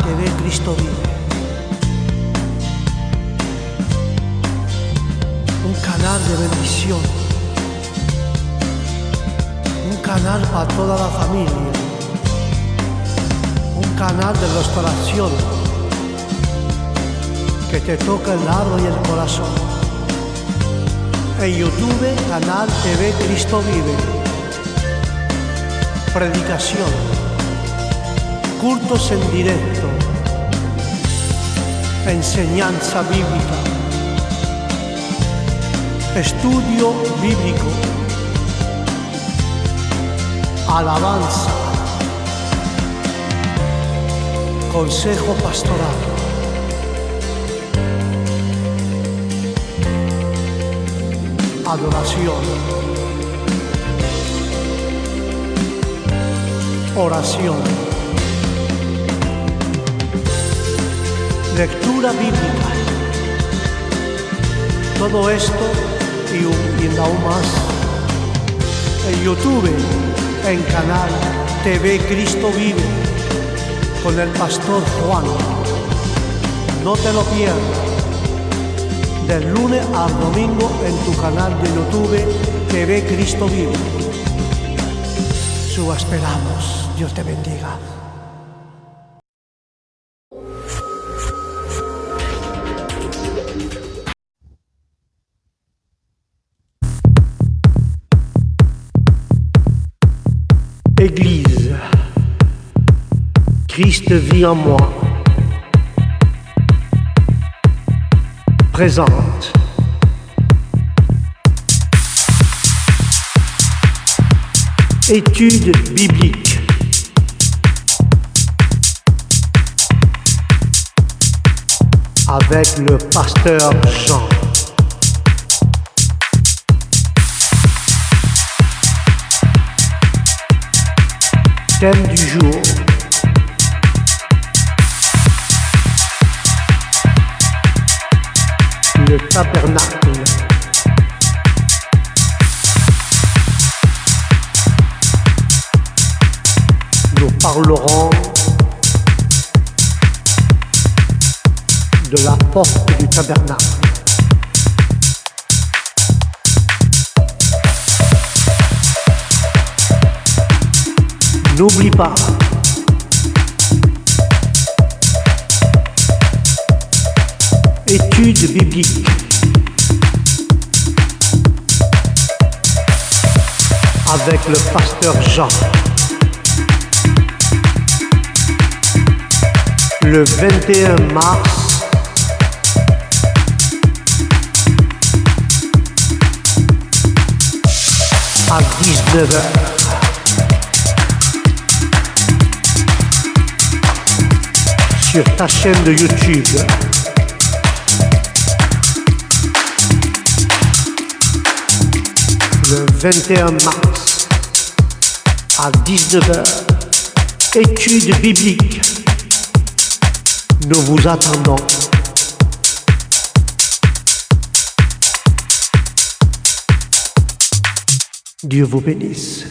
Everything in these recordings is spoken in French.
TV Cristo Vive. Un canal de bendición. Un canal para toda la familia. Un canal de restauración que te toca el alma y el corazón. En YouTube, canal TV Cristo Vive. Predicación, cultos en directo, enseñanza bíblica, estudio bíblico, alabanza, consejo pastoral. Adoración, oración, lectura bíblica. Todo esto y aún más en YouTube, en canal TV Cristo Vive, con el pastor Juan. No te lo pierdas. Del lunes al domingo en tu canal de YouTube TV Cristo Vive. Su esperamos. Dios te bendiga. Église, Christ vit en moi. Présente. Étude biblique. Avec le pasteur Jean. Thème du jour. Le tabernacle. Nous parlerons de la porte du tabernacle. N'oublie pas, étude biblique. Avec le pasteur Jean. Le 21 mars à 19h. Sur ta chaîne de YouTube. Le 21 mars à 19h, étude biblique. Nous vous attendons. Dieu vous bénisse.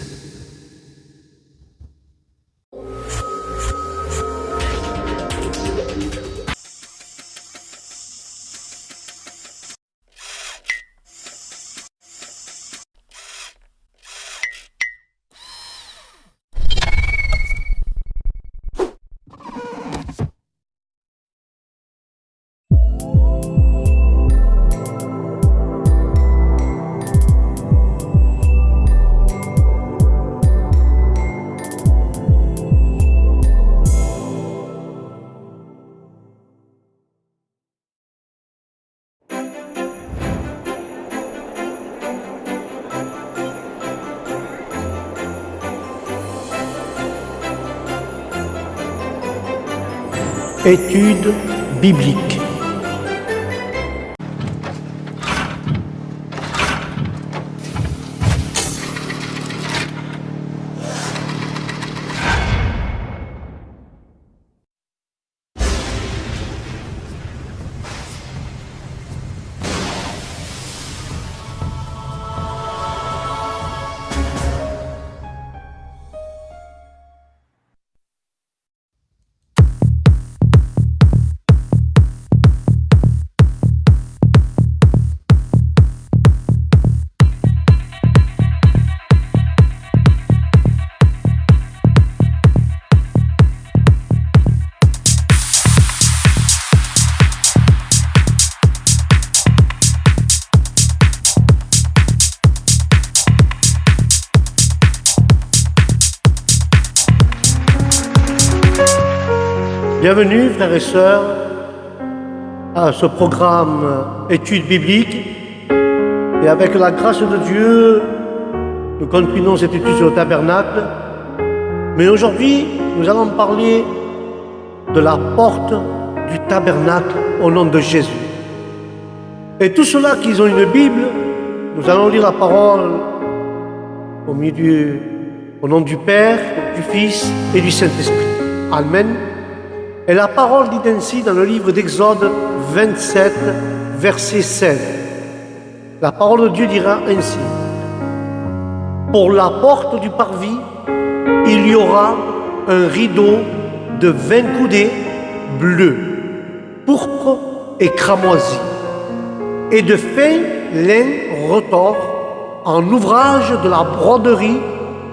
Étude biblique. Bienvenue, frères et sœurs, à ce programme études bibliques. Et avec la grâce de Dieu, nous continuons cette étude sur le tabernacle. Mais aujourd'hui, nous allons parler de la porte du tabernacle au nom de Jésus. Et tous ceux-là qui ont une Bible, nous allons lire la parole au nom du Père, du Fils et du Saint-Esprit. Amen. Et la parole dit ainsi dans le livre d'Exode 27, verset 16. La parole de Dieu dira ainsi: pour la porte du parvis, il y aura un rideau de 20 coudées bleu, pourpre et cramoisi, et de fin lin retors en ouvrage de la broderie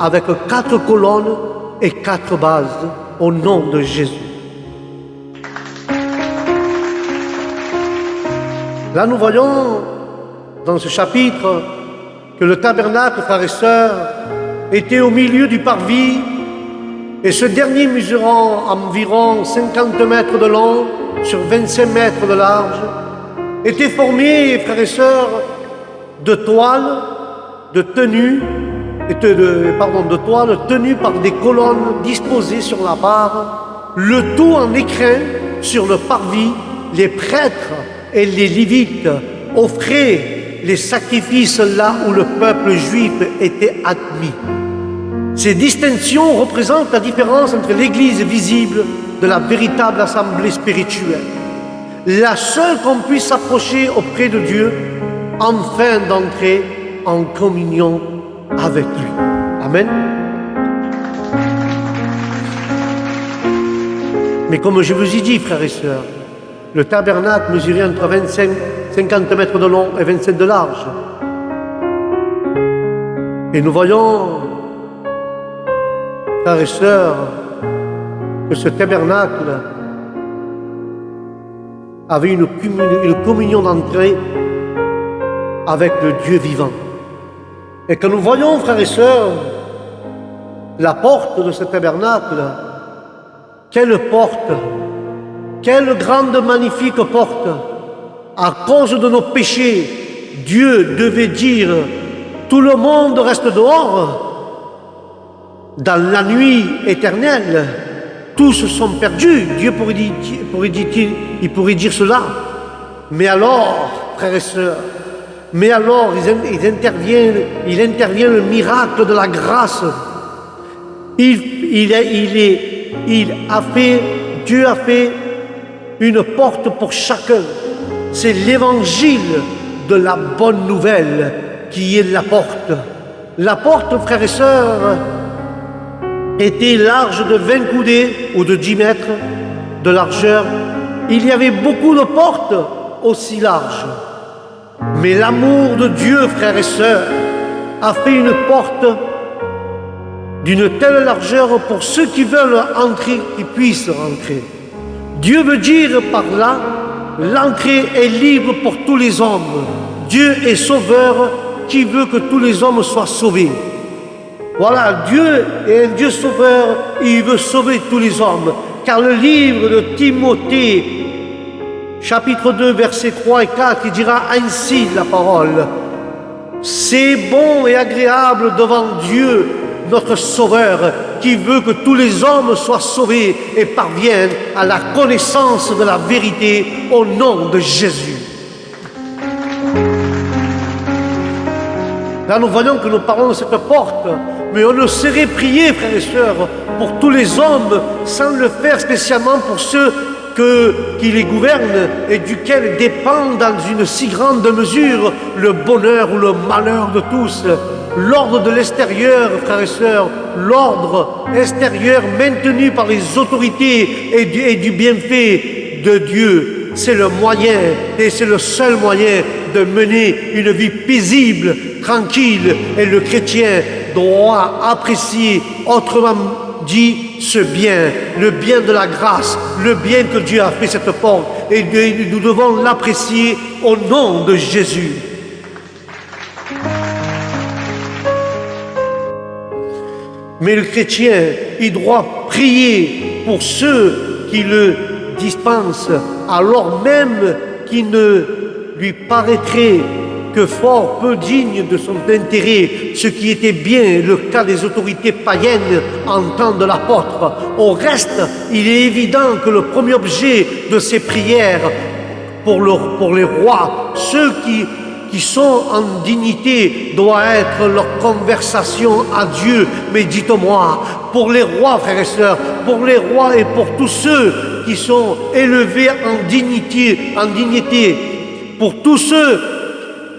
avec 4 colonnes et 4 bases au nom de Jésus. Là, nous voyons dans ce chapitre que le tabernacle, frères et sœurs, était au milieu du parvis, et ce dernier mesurant environ 50 mètres de long sur 25 mètres de large, était formé, frères et sœurs, de toiles, de tenues par des colonnes disposées sur la barre, le tout en écrin sur le parvis. Les prêtres et les Lévites offraient les sacrifices là où le peuple juif était admis. Ces distinctions représentent la différence entre l'Église visible de la véritable assemblée spirituelle, la seule qu'on puisse s'approcher auprès de Dieu afin d'entrer en communion avec lui. Amen. Mais comme je vous ai dit, frères et sœurs, le tabernacle mesurait entre 50 mètres de long et 25 de large. Et nous voyons, frères et sœurs, que ce tabernacle avait une communion d'entrée avec le Dieu vivant. Et quand nous voyons, frères et sœurs, la porte de ce tabernacle, quelle porte! Quelle grande, magnifique porte! À cause de nos péchés, Dieu devait dire « Tout le monde reste dehors ». Dans la nuit éternelle, tous sont perdus. Dieu pourrait dire cela. Mais alors, frères et sœurs, il intervient le miracle de la grâce. Dieu a fait une porte pour chacun. C'est l'évangile de la bonne nouvelle qui est la porte. La porte, frères et sœurs, était large de 20 coudées ou de 10 mètres de largeur. Il y avait beaucoup de portes aussi larges. Mais l'amour de Dieu, frères et sœurs, a fait une porte d'une telle largeur pour ceux qui veulent entrer, qu'ils puissent rentrer. Dieu veut dire par là, l'entrée est libre pour tous les hommes. Dieu est sauveur qui veut que tous les hommes soient sauvés. Voilà, Dieu est un Dieu sauveur et il veut sauver tous les hommes. Car le livre de Timothée, chapitre 2, versets 3 et 4, il dira ainsi la parole: c'est bon et agréable devant Dieu, notre Sauveur, qui veut que tous les hommes soient sauvés et parviennent à la connaissance de la vérité au nom de Jésus. Là, nous voyons que nous parlons de cette porte, mais on ne saurait prier, frères et sœurs, pour tous les hommes sans le faire spécialement pour ceux qui les gouvernent et duquel dépend dans une si grande mesure le bonheur ou le malheur de tous. L'ordre de l'extérieur, frères et sœurs, l'ordre extérieur maintenu par les autorités et du bienfait de Dieu, c'est le moyen et c'est le seul moyen de mener une vie paisible, tranquille, et le chrétien doit apprécier, autrement dit, ce bien, le bien de la grâce, le bien que Dieu a fait cette porte, et nous devons l'apprécier au nom de Jésus. Mais le chrétien, il doit prier pour ceux qui le dispense, alors même qu'il ne lui paraîtrait que fort peu digne de son intérêt, ce qui était bien le cas des autorités païennes en temps de l'apôtre. Au reste, il est évident que le premier objet de ces prières pour les rois, ceux qui sont en dignité, doit être leur conversation à Dieu. Mais dites-moi, pour les rois, frères et sœurs, pour les rois et pour tous ceux qui sont élevés en dignité, pour tous ceux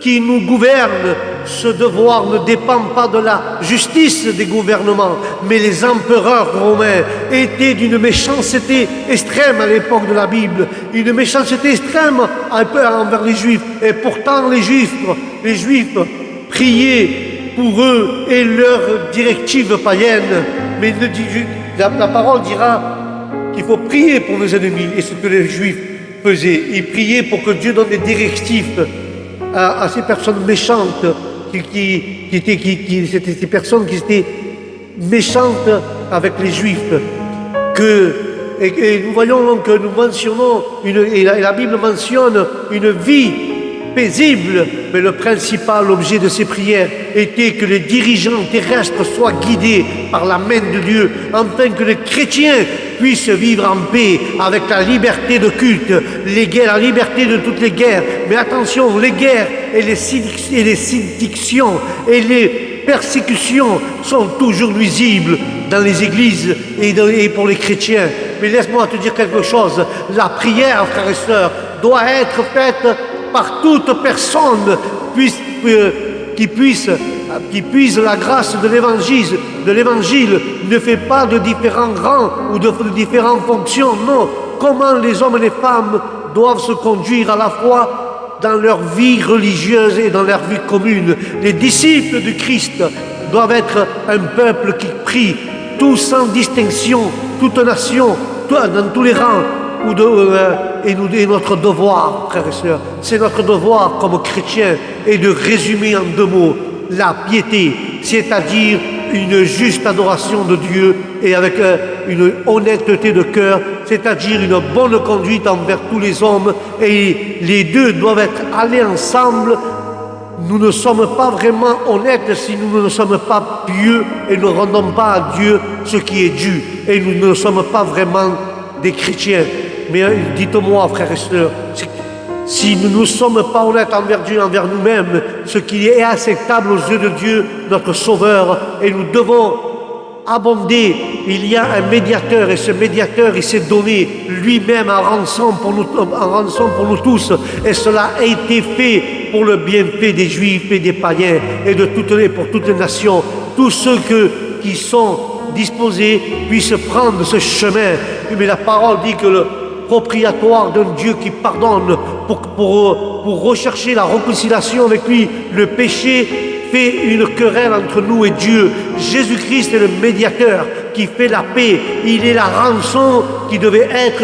qui nous gouvernent, ce devoir ne dépend pas de la justice des gouvernements, mais les empereurs romains étaient d'une méchanceté extrême à l'époque de la Bible, une méchanceté extrême envers les Juifs. Et pourtant les Juifs priaient pour eux et leurs directives païennes. Mais la parole dira qu'il faut prier pour nos ennemis, et ce que les Juifs faisaient. Ils priaient pour que Dieu donne des directives à ces personnes méchantes, c'était ces personnes qui étaient méchantes avec les Juifs. Et nous voyons donc, nous mentionnons, et la Bible mentionne une vie paisible, mais le principal objet de ces prières était que les dirigeants terrestres soient guidés par la main de Dieu, afin que les chrétiens puissent vivre en paix avec la liberté de culte, la liberté de toutes les guerres. Mais attention, les guerres et les sédictions et les persécutions sont toujours nuisibles dans les églises et pour les chrétiens. Mais laisse-moi te dire quelque chose, la prière, frères et sœurs, doit être faite par toute personne qui puise la grâce de l'évangile, ne fait pas de différents rangs ou de différentes fonctions. Non, comment les hommes et les femmes doivent se conduire à la fois dans leur vie religieuse et dans leur vie commune. Les disciples du Christ doivent être un peuple qui prie, tous sans distinction, toute nation, dans tous les rangs. Et notre devoir, frères et sœurs, c'est notre devoir comme chrétiens, et de résumer en 2 mots la piété, c'est-à-dire une juste adoration de Dieu et avec une honnêteté de cœur, c'est-à-dire une bonne conduite envers tous les hommes, et les deux doivent être allés ensemble. Nous ne sommes pas vraiment honnêtes si nous ne sommes pas pieux et ne rendons pas à Dieu ce qui est dû, et nous ne sommes pas vraiment des chrétiens. Mais dites-moi, frères et sœurs, si nous ne sommes pas honnêtes envers Dieu, envers nous-mêmes, ce qui est acceptable aux yeux de Dieu, notre Sauveur, et nous devons abonder. Il y a un médiateur, et ce médiateur, il s'est donné lui-même en rançon pour nous tous, et cela a été fait pour le bienfait des Juifs et des païens, et pour toutes les nations. Tous ceux qui sont disposés puissent prendre ce chemin. Mais la parole dit que le propriétaire d'un Dieu qui pardonne pour rechercher la réconciliation avec lui, le péché fait une querelle entre nous et Dieu. Jésus-Christ est le médiateur qui fait la paix. Il est la rançon qui devait être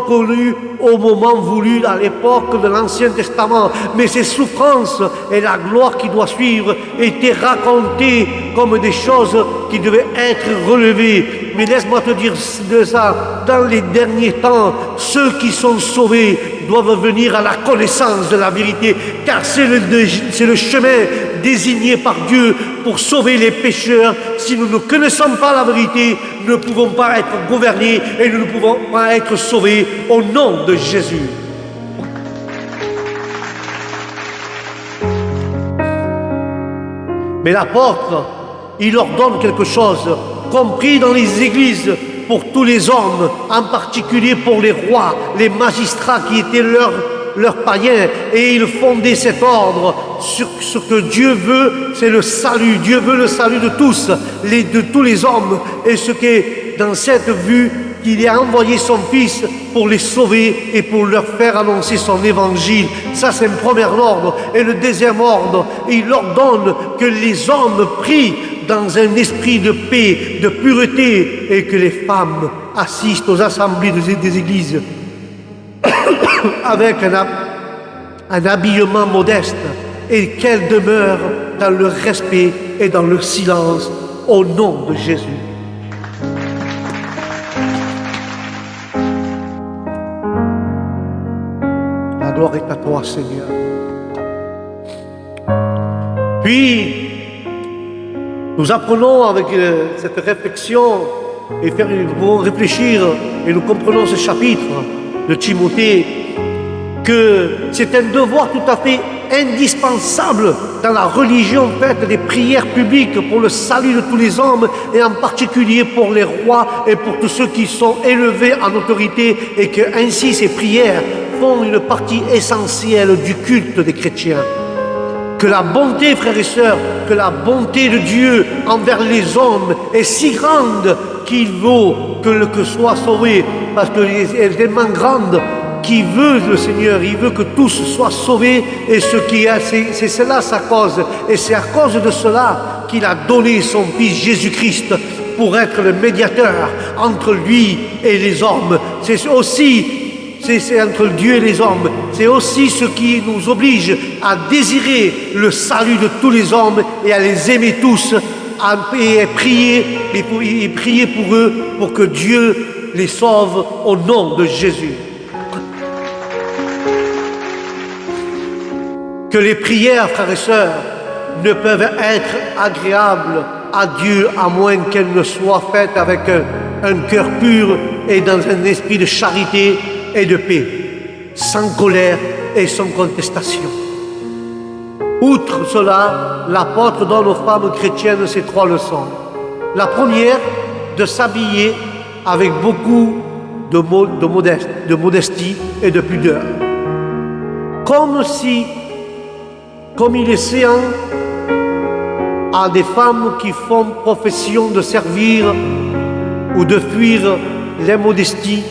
connue au moment voulu à l'époque de l'Ancien Testament. Mais ses souffrances et la gloire qui doit suivre étaient racontées comme des choses qui devaient être relevées. Mais laisse-moi te dire de ça, dans les derniers temps, ceux qui sont sauvés doivent venir à la connaissance de la vérité, car c'est le chemin désigné par Dieu pour sauver les pécheurs. Si nous ne connaissons pas la vérité, nous ne pouvons pas être gouvernés et nous ne pouvons pas être sauvés au nom de Jésus. Mais l'apôtre, il leur donne quelque chose, compris dans les églises, pour tous les hommes, en particulier pour les rois, les magistrats qui étaient leurs païens, et ils fondaient cet ordre sur ce que Dieu veut, c'est le salut. Dieu veut le salut de tous les hommes, et ce qui est dans cette vue, qu'il a envoyé son Fils pour les sauver et pour leur faire annoncer son évangile. Ça, c'est un premier ordre. Et le deuxième ordre, il ordonne que les hommes prient dans un esprit de paix, de pureté, et que les femmes assistent aux assemblées des églises avec un habillement modeste, et qu'elles demeurent dans le respect et dans le silence au nom de Jésus. gloire est à toi, Seigneur. Puis, nous apprenons avec cette réflexion et nous pouvons réfléchir et nous comprenons ce chapitre de Timothée que c'est un devoir tout à fait indispensable dans la religion faite des prières publiques pour le salut de tous les hommes et en particulier pour les rois et pour tous ceux qui sont élevés en autorité et que ainsi ces prières font une partie essentielle du culte des chrétiens. Que la bonté, frères et sœurs, que la bonté de Dieu envers les hommes est si grande qu'il vaut que soit sauvé, parce qu'elle est tellement grande qu'il veut le Seigneur, il veut que tous soient sauvés, et c'est cela sa cause, et c'est à cause de cela qu'il a donné son Fils Jésus-Christ pour être le médiateur entre lui et les hommes. C'est entre Dieu et les hommes. C'est aussi ce qui nous oblige à désirer le salut de tous les hommes et à les aimer tous et prier pour eux pour que Dieu les sauve au nom de Jésus. Que les prières, frères et sœurs, ne peuvent être agréables à Dieu à moins qu'elles ne soient faites avec un cœur pur et dans un esprit de charité et de paix, sans colère et sans contestation. Outre cela, l'apôtre donne aux femmes chrétiennes ces 3 leçons. La première, de s'habiller avec beaucoup de modestie et de pudeur. Comme il est séant à des femmes qui font profession de servir ou de fuir l'immodestie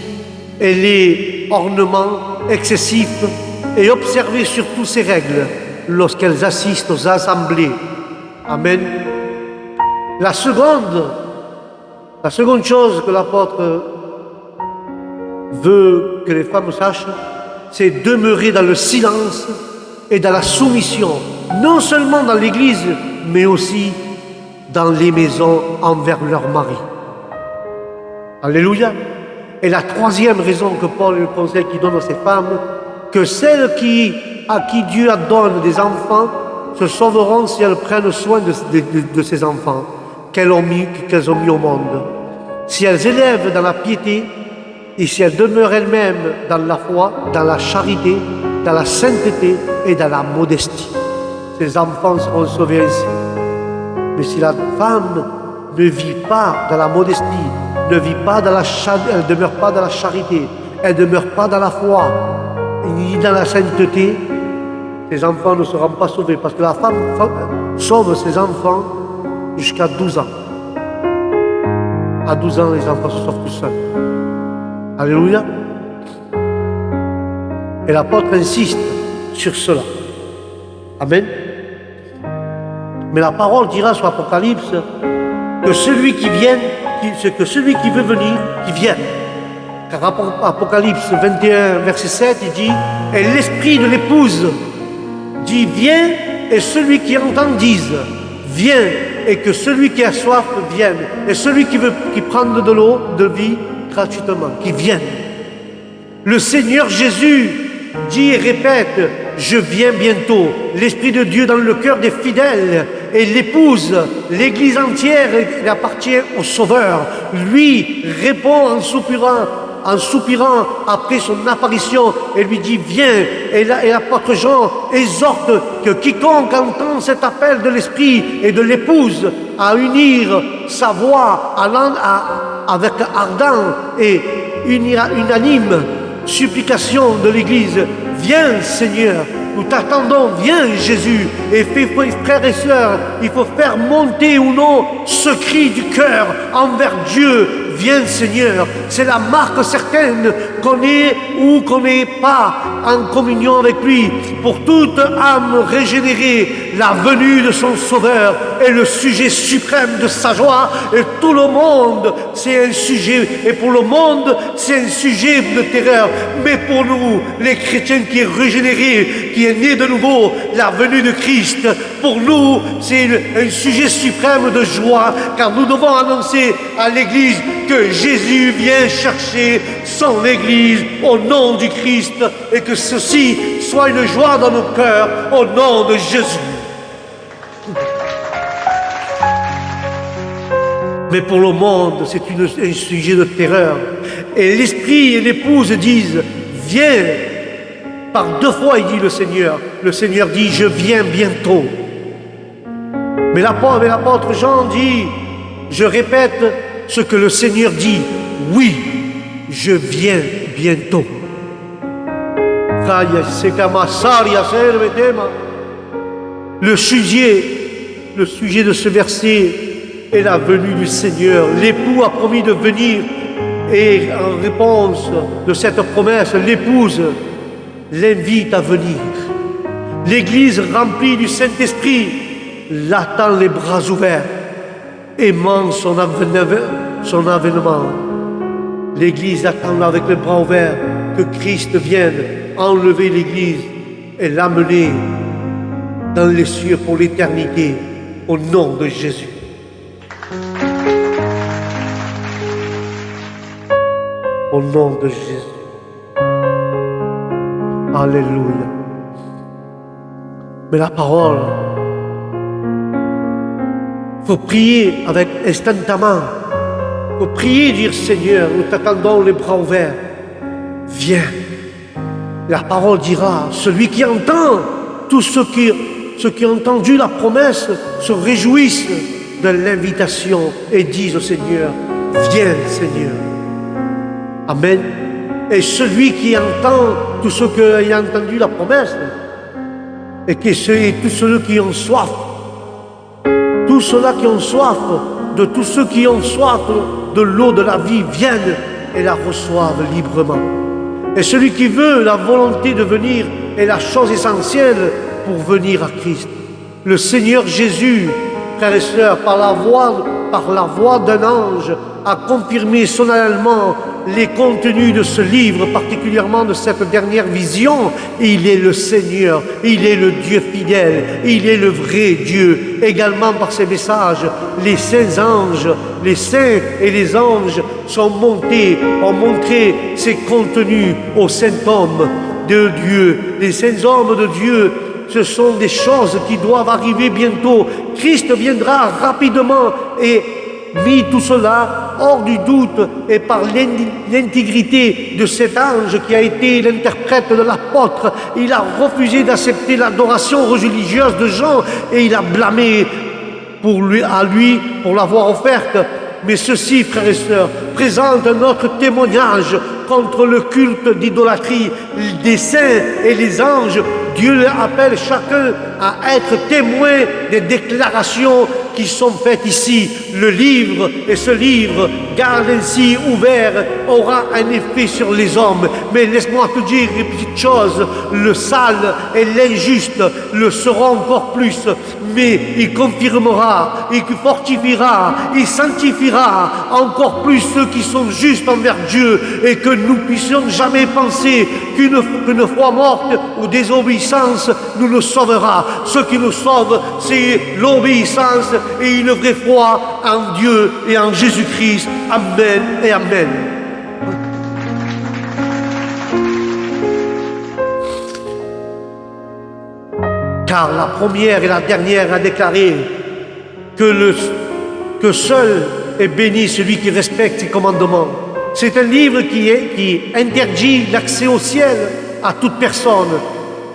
et les ornements excessifs et observer surtout ces règles lorsqu'elles assistent aux assemblées. Amen. La seconde chose que l'apôtre veut que les femmes sachent, c'est demeurer dans le silence et dans la soumission, non seulement dans l'Église, mais aussi dans les maisons envers leur mari. Alléluia. Et la troisième raison que Paul le conseil qu'il donne à ces femmes, que celles à qui Dieu donne des enfants se sauveront si elles prennent soin de ces enfants qu'elles ont mis au monde. Si elles élèvent dans la piété et si elles demeurent elles-mêmes dans la foi, dans la charité, dans la sainteté et dans la modestie. Ces enfants seront sauvés ainsi. Mais si la femme ne vit pas dans la modestie, elle ne demeure pas dans la charité, elle ne demeure pas dans la foi, ni dans la sainteté, ces enfants ne seront pas sauvés. Parce que la femme sauve ses enfants jusqu'à 12 ans. À 12 ans, les enfants se sauvent tout seuls. Alléluia. Et l'apôtre insiste sur cela. Amen. Mais la parole dira sur l'Apocalypse que celui qui veut venir, qu'il vienne. Car Apocalypse 21, verset 7, il dit « Et l'esprit de l'épouse dit « Viens » et celui qui entend dise « Viens » et que celui qui a soif vienne. Et celui qui prend de l'eau de vie gratuitement, qui vienne. Le Seigneur Jésus dit et répète « Je viens bientôt ». L'Esprit de Dieu dans le cœur des fidèles et l'épouse, l'Église entière, elle appartient au Sauveur. Lui répond en soupirant après son apparition et lui dit « Viens ». Et l'apôtre Jean exhorte que quiconque entend cet appel de l'Esprit et de l'épouse à unir sa voix avec ardent et unanime supplication de l'Église. Viens Seigneur, nous t'attendons, viens Jésus. Et frères et sœurs, il faut faire monter ou non ce cri du cœur envers Dieu. Viens Seigneur, c'est la marque certaine qu'on est ou qu'on n'est pas en communion avec lui. Pour toute âme régénérée, la venue de son Sauveur est le sujet suprême de sa joie. Et tout le monde, c'est un sujet, et pour le monde, c'est un sujet de terreur. Mais pour nous, les chrétiens qui est régénérés, qui est né de nouveau, la venue de Christ, pour nous, c'est un sujet suprême de joie, car nous devons annoncer à l'Église que Jésus vient chercher son Église au nom du Christ et que que ceci soit une joie dans nos cœurs au nom de Jésus. Mais pour le monde, c'est un sujet de terreur. Et l'esprit et l'épouse disent, viens. Par 2 fois, il dit le Seigneur. Le Seigneur dit, je viens bientôt. Mais l'apôtre Jean dit, je répète ce que le Seigneur dit. Oui, je viens bientôt. Le sujet de ce verset est la venue du Seigneur. L'époux a promis de venir et en réponse de cette promesse, l'épouse l'invite à venir. L'Église remplie du Saint-Esprit l'attend les bras ouverts, aimant son avènement. L'Église attend avec les bras ouverts que Christ vienne enlever l'Église et l'amener dans les cieux pour l'éternité, au nom de Jésus. Au nom de Jésus. Alléluia. Mais la parole, il faut prier avec instantanément. Il faut prier, dire Seigneur, nous t'attendons les bras ouverts. Viens. La parole dira, celui qui entend, tous ceux qui ont entendu la promesse se réjouissent de l'invitation et disent au Seigneur, viens Seigneur. Amen. Et celui qui entend tous ceux qui ont entendu la promesse, et tous ceux qui ont soif, tous ceux-là qui ont soif, de tous ceux qui ont soif de l'eau de la vie viennent et la reçoivent librement. Et celui qui veut la volonté de venir est la chose essentielle pour venir à Christ. Le Seigneur Jésus, frères et sœurs, par la voix d'un ange, a confirmé solennellement les contenus de ce livre, particulièrement de cette dernière vision. Il est le Seigneur, il est le Dieu fidèle, il est le vrai Dieu. Également par ces messages, les saints anges, les saints et les anges ont montré ces contenus aux saints hommes de Dieu. Les saints hommes de Dieu, ce sont des choses qui doivent arriver bientôt. Christ viendra rapidement et mis tout cela hors du doute et par l'intégrité de cet ange qui a été l'interprète de l'apôtre. Il a refusé d'accepter l'adoration religieuse de Jean et il a blâmé pour l'avoir offerte. Mais ceci, frères et sœurs, présente notre témoignage contre le culte d'idolâtrie des saints et les anges. Dieu appelle chacun à être témoin des déclarations qui sont faites ici. Le livre, et ce livre, garde ainsi ouvert, aura un effet sur les hommes. Mais laisse-moi te dire une petite chose, le sale et l'injuste le seront encore plus, mais il confirmera, il fortifiera, il sanctifiera encore plus ceux qui sont justes envers Dieu, et que nous puissions jamais penser qu'une foi morte ou désobéissance nous sauvera. Ce qui nous sauve, c'est l'obéissance et une vraie foi en Dieu et en Jésus-Christ. Amen et Amen. Car la première et la dernière a déclaré que seul est béni celui qui respecte ses commandements. C'est un livre qui interdit l'accès au ciel à toute personne.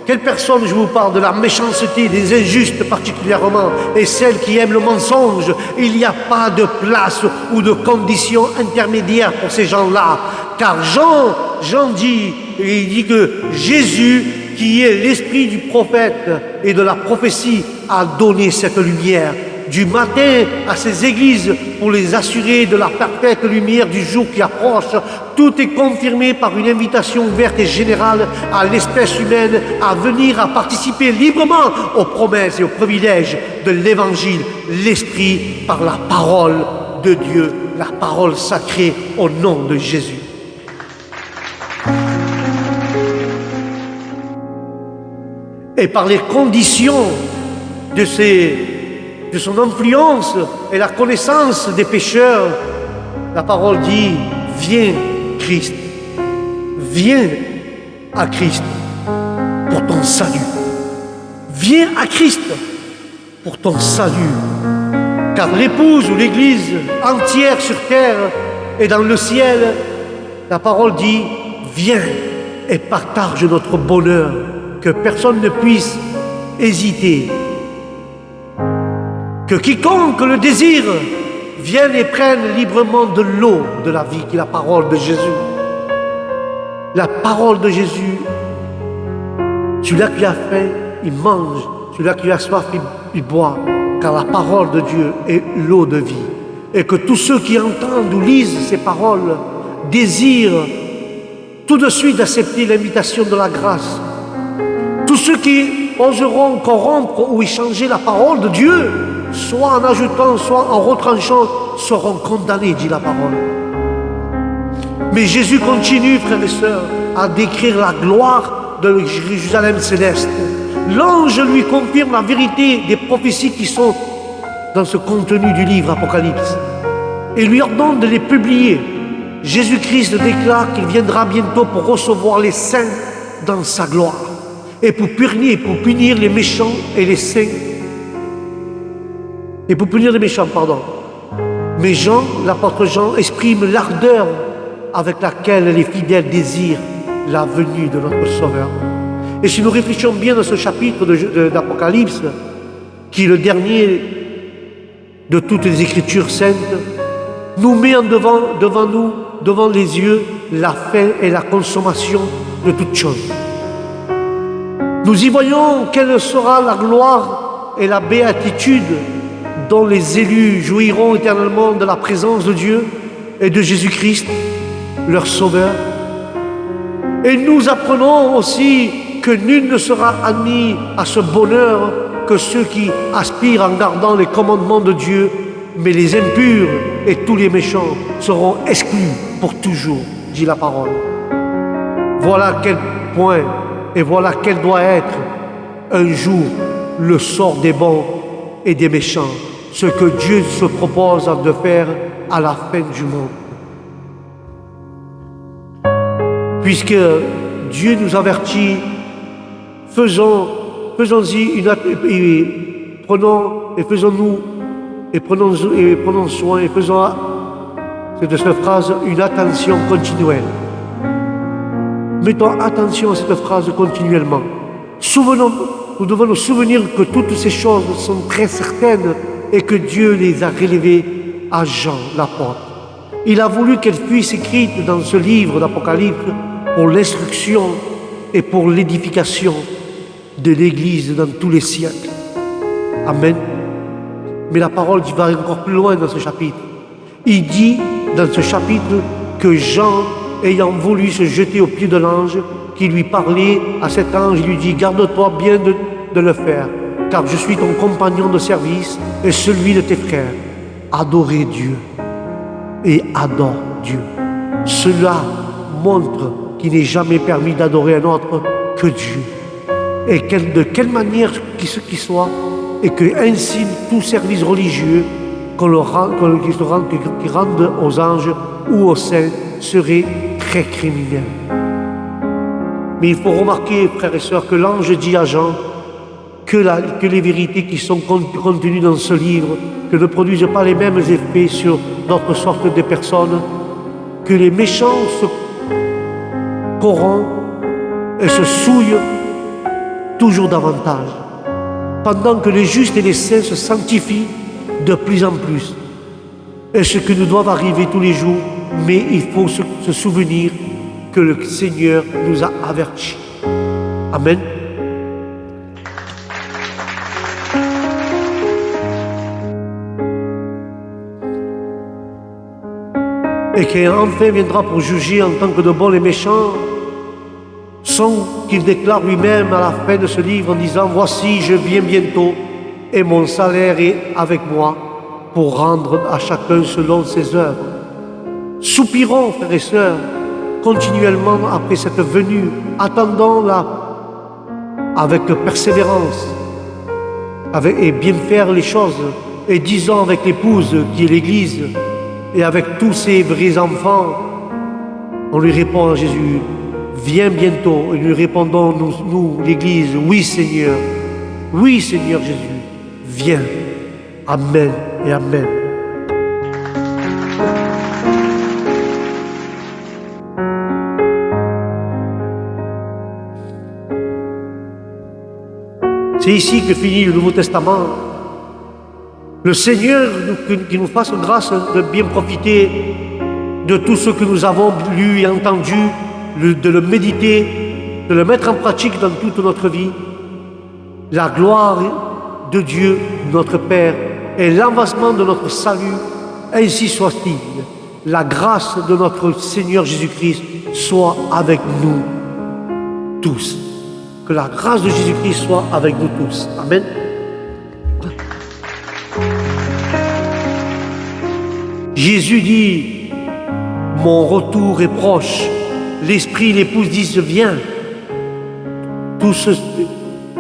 Quelle personne, je vous parle de la méchanceté, des injustes particulièrement, et celles qui aiment le mensonge. Il n'y a pas de place ou de conditions intermédiaires pour ces gens-là. Car Jean dit, il dit que Jésus, qui est l'esprit du prophète et de la prophétie, a donné cette lumière du matin à ces églises pour les assurer de la parfaite lumière du jour qui approche. Tout est confirmé par une invitation ouverte et générale à l'espèce humaine à venir à participer librement aux promesses et aux privilèges de l'Évangile, l'Esprit par la parole de Dieu, la parole sacrée au nom de Jésus. Et par les conditions de son influence et la connaissance des pécheurs, la parole dit, viens Christ, viens à Christ. salut. Viens à Christ pour ton salut. Car l'épouse ou l'Église entière sur terre et dans le ciel, la parole dit, viens et partage notre bonheur, que personne ne puisse hésiter. Que quiconque le désire vienne et prenne librement de l'eau de la vie, qui est la parole de Jésus. La parole de Jésus, celui-là qui a faim, il mange, celui-là qui a soif, il boit, car la parole de Dieu est l'eau de vie. Et que tous ceux qui entendent ou lisent ces paroles désirent tout de suite accepter l'invitation de la grâce. Tous ceux qui oseront corrompre ou échanger la parole de Dieu, soit en ajoutant, soit en retranchant, seront condamnés, dit la parole. Mais Jésus continue, frères et sœurs, à décrire la gloire de Jérusalem céleste. L'ange lui confirme la vérité des prophéties qui sont dans ce contenu du livre Apocalypse et lui ordonne de les publier. Jésus-Christ déclare qu'il viendra bientôt pour recevoir les saints dans sa gloire et pour punir les méchants et les saints. Et pour punir les méchants, pardon. Mais Jean, l'apôtre Jean, exprime l'ardeur avec laquelle les fidèles désirent la venue de notre Sauveur. Et si nous réfléchissons bien dans ce chapitre d'Apocalypse, qui est le dernier de toutes les Écritures saintes, nous met devant les yeux, la fin et la consommation de toutes choses. Nous y voyons quelle sera la gloire et la béatitude dont les élus jouiront éternellement de la présence de Dieu et de Jésus-Christ, leur Sauveur. Et nous apprenons aussi que nul ne sera admis à ce bonheur que ceux qui aspirent en gardant les commandements de Dieu, mais les impurs et tous les méchants seront exclus pour toujours, dit la parole. Voilà quel point et voilà quel doit être un jour le sort des bons et des méchants, ce que Dieu se propose de faire à la fin du monde. Puisque Dieu nous avertit, faisons-y prenons soin et faisons de cette phrase une attention continuelle. Mettons attention à cette phrase continuellement. Nous devons nous souvenir que toutes ces choses sont très certaines et que Dieu les a relevées à Jean, l'apôtre. Il a voulu qu'elles puissent écrites dans ce livre d'Apocalypse pour l'instruction et pour l'édification de l'Église dans tous les siècles. Amen. Mais la parole va encore plus loin dans ce chapitre. Il dit dans ce chapitre que Jean, ayant voulu se jeter aux pieds de l'ange qui lui parlait, à cet ange, il lui dit « Garde-toi bien de le faire, car je suis ton compagnon de service et celui de tes frères. Adorez Dieu et adore Dieu. » Cela montre qu'il n'est jamais permis d'adorer un autre que Dieu. Et de quelle manière qu'il soit, et que ainsi tout service religieux qui rende aux anges ou aux saints serait très criminel. Mais il faut remarquer, frères et sœurs, que l'ange dit à Jean que les vérités qui sont contenues dans ce livre, que ne produisent pas les mêmes effets sur d'autres sortes de personnes, que les méchants se corrompent et se souillent toujours davantage, pendant que les justes et les saints se sanctifient de plus en plus. Et ce que nous doit arriver tous les jours, mais il faut se souvenir que le Seigneur nous a avertis. Amen. Et qu'enfin viendra pour juger en tant que de bons et méchants, sans qu'il déclare lui-même à la fin de ce livre en disant « Voici, je viens bientôt, et mon salaire est avec moi pour rendre à chacun selon ses œuvres. » Soupirons, frères et sœurs, continuellement après cette venue, attendons-la avec persévérance, et bien faire les choses, et disons avec l'épouse qui est l'Église, et avec tous ses vrais enfants, on lui répond à Jésus, vient bientôt. Et nous répondons, nous l'Église, oui Seigneur Jésus, viens. Amen et Amen. C'est ici que finit le Nouveau Testament. Le Seigneur qui nous fasse grâce de bien profiter de tout ce que nous avons lu et entendu, de le méditer, de le mettre en pratique dans toute notre vie. La gloire de Dieu, notre Père, et l'avancement de notre salut, ainsi soit-il. La grâce de notre Seigneur Jésus-Christ soit avec nous tous. Que la grâce de Jésus-Christ soit avec nous tous. Amen. Jésus dit, mon retour est proche. L'Esprit et l'Épouse disent, viens.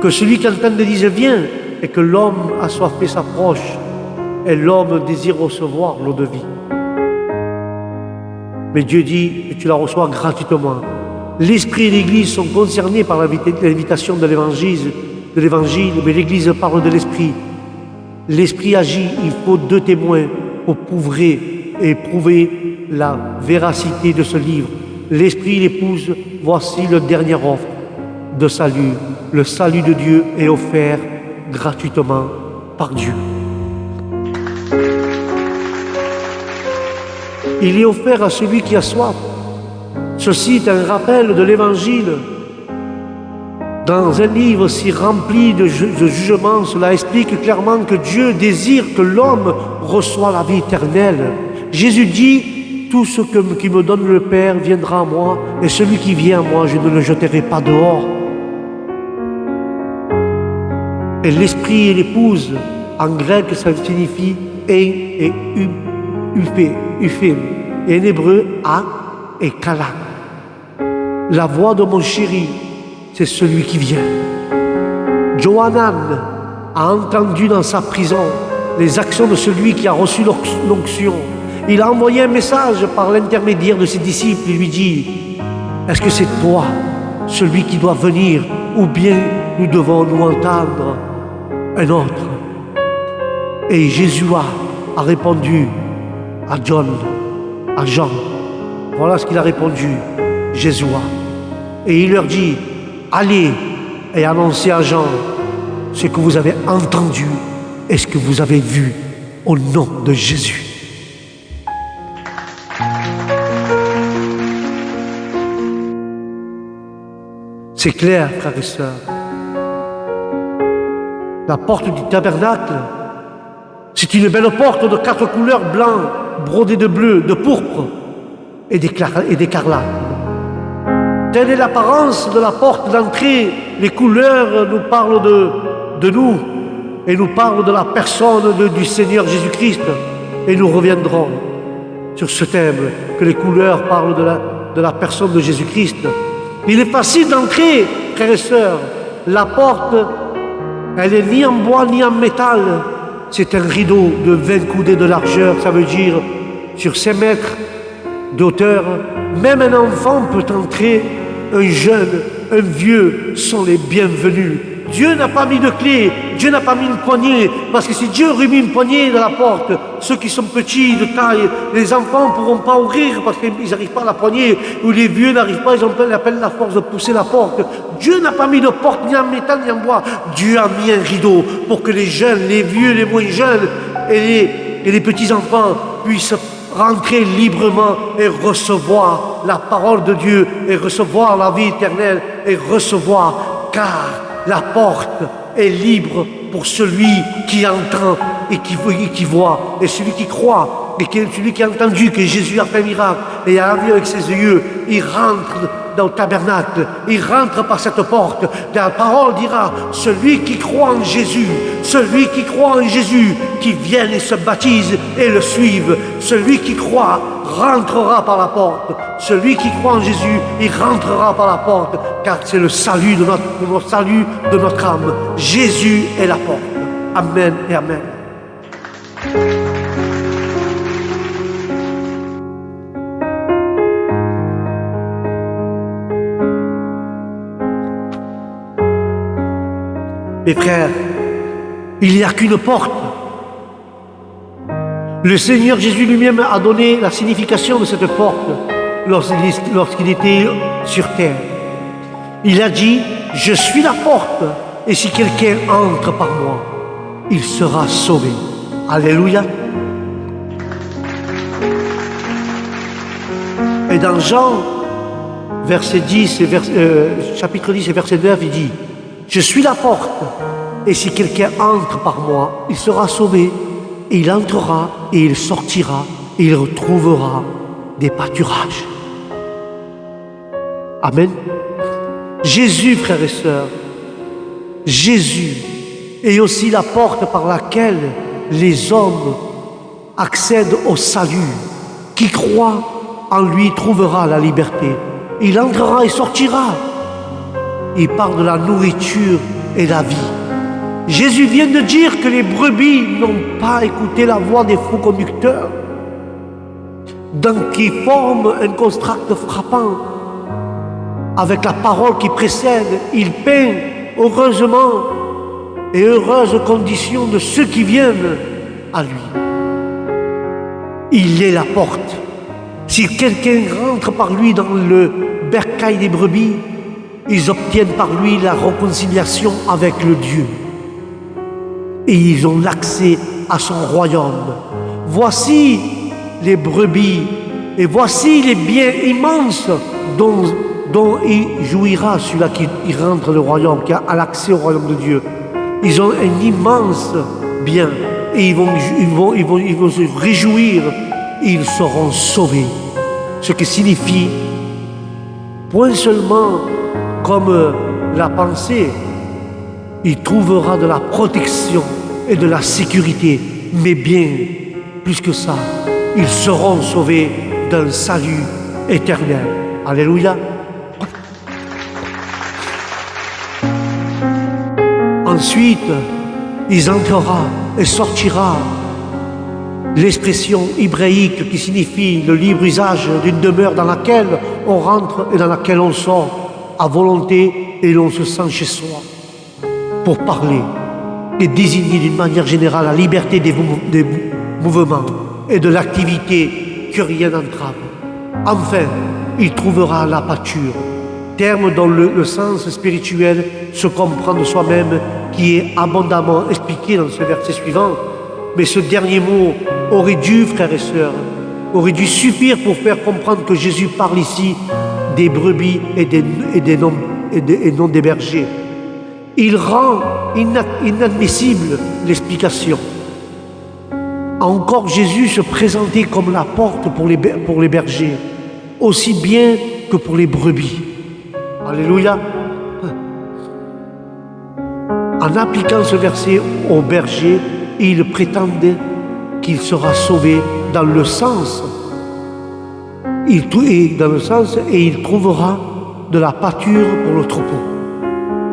Que celui qui entend dise, viens. Et que l'homme assoiffé s'approche. Et l'homme désire recevoir l'eau de vie. Mais Dieu dit que tu la reçois gratuitement. L'Esprit et l'Église sont concernés par l'invitation de l'Évangile, mais l'Église parle de l'Esprit. L'Esprit agit, il faut 2 témoins pour prouver et prouver la véracité de ce livre. L'Esprit et l'Épouse, voici le dernier offre de salut. Le salut de Dieu est offert gratuitement par Dieu. Il est offert à celui qui a soif. Ceci est un rappel de l'Évangile. Dans un livre si rempli de jugements, cela explique clairement que Dieu désire que l'homme reçoive la vie éternelle. Jésus dit, tout ce qui me donne le Père viendra à moi, et celui qui vient à moi, je ne le jeterai pas dehors. Et l'Esprit et l'Épouse, en grec, ça signifie ein et uphé, et en hébreu, a et kala. La voix de mon chéri, c'est celui qui vient. Johanan a entendu dans sa prison les actions de celui qui a reçu l'onction. Il a envoyé un message par l'intermédiaire de ses disciples. Il lui dit, est-ce que c'est toi, celui qui doit venir, ou bien nous devons nous entendre un autre? Et Jésus a répondu à Jean. Voilà ce qu'il a répondu, Jésus. Et il leur dit, allez et annoncez à Jean ce que vous avez entendu et ce que vous avez vu au nom de Jésus. C'est clair, frères et sœurs. La porte du tabernacle, c'est une belle porte de 4 couleurs, blanc, brodée de bleu, de pourpre et d'écarlate. Telle est l'apparence de la porte d'entrée. Les couleurs nous parlent de nous et nous parlent de la personne du Seigneur Jésus-Christ. Et nous reviendrons sur ce thème, que les couleurs parlent de la personne de Jésus-Christ. Il est facile d'entrer, frères et sœurs. La porte, elle n'est ni en bois ni en métal. C'est un rideau de 20 coudées de largeur, ça veut dire sur 5 mètres d'auteur. Même un enfant peut entrer, un jeune, un vieux sont les bienvenus. Dieu n'a pas mis de clé, Dieu n'a pas mis une poignée, parce que si Dieu aurait mis une poignée dans la porte, ceux qui sont petits de taille, les enfants ne pourront pas ouvrir parce qu'ils n'arrivent pas à la poignée, ou les vieux n'arrivent pas, ils ont à peine la force de pousser la porte. Dieu n'a pas mis de porte ni en métal ni en bois. Dieu a mis un rideau pour que les jeunes, les vieux, les moins jeunes et les petits-enfants puissent rentrer librement et recevoir la parole de Dieu et recevoir la vie éternelle et recevoir, car la porte est libre pour celui qui entend et qui voit, et celui qui croit, et celui qui a entendu que Jésus a fait un miracle et a vu avec ses yeux, il rentre dans le tabernacle, il rentre par cette porte. La parole dira, celui qui croit en Jésus, qui vienne et se baptise et le suive, celui qui croit rentrera par la porte. Celui qui croit en Jésus, il rentrera par la porte, car c'est le salut de notre âme. Jésus est la porte. Amen et amen. Mes frères, il n'y a qu'une porte. Le Seigneur Jésus lui-même a donné la signification de cette porte lorsqu'il était sur terre. Il a dit, je suis la porte, et si quelqu'un entre par moi, il sera sauvé. Alléluia. Et dans Jean, chapitre 10 et verset 9, il dit, je suis la porte, et si quelqu'un entre par moi, il sera sauvé, et il entrera, et il sortira, et il retrouvera des pâturages. Amen. Jésus, frères et sœurs, Jésus est aussi la porte par laquelle les hommes accèdent au salut. Qui croit en lui trouvera la liberté. Il entrera et sortira. Il parle de la nourriture et la vie. Jésus vient de dire que les brebis n'ont pas écouté la voix des faux conducteurs, donc qui forment un contraste frappant avec la parole qui précède. Il peint heureusement et heureuse condition de ceux qui viennent à lui. Il est la porte. Si quelqu'un rentre par lui dans le bercail des brebis, ils obtiennent par lui la réconciliation avec le Dieu. Et ils ont l'accès à son royaume. Voici les brebis et voici les biens immenses dont il jouira celui-là qui rentre dans le royaume, qui a l'accès au royaume de Dieu. Ils ont un immense bien et ils vont se réjouir et ils seront sauvés. Ce qui signifie, point seulement comme la pensée, il trouvera de la protection et de la sécurité, mais bien plus que ça, ils seront sauvés d'un salut éternel. Alléluia. Ensuite, il entrera et sortira. L'expression hébraïque qui signifie le libre usage d'une demeure dans laquelle on rentre et dans laquelle on sort à volonté et l'on se sent chez soi. Pour parler et désigner d'une manière générale la liberté des mouvements et de l'activité que rien n'entrave. Enfin, il trouvera la pâture, terme dont le sens spirituel se comprend de soi-même, qui est abondamment expliqué dans ce verset suivant. Mais ce dernier mot aurait dû, frères et sœurs, aurait dû suffire pour faire comprendre que Jésus parle ici des brebis et non des bergers. Il rend inadmissible l'explication. Encore Jésus se présentait comme la porte pour les bergers, aussi bien que pour les brebis. Alléluia. En appliquant ce verset au berger, il prétendait qu'il sera sauvé dans le sens et il trouvera de la pâture pour le troupeau.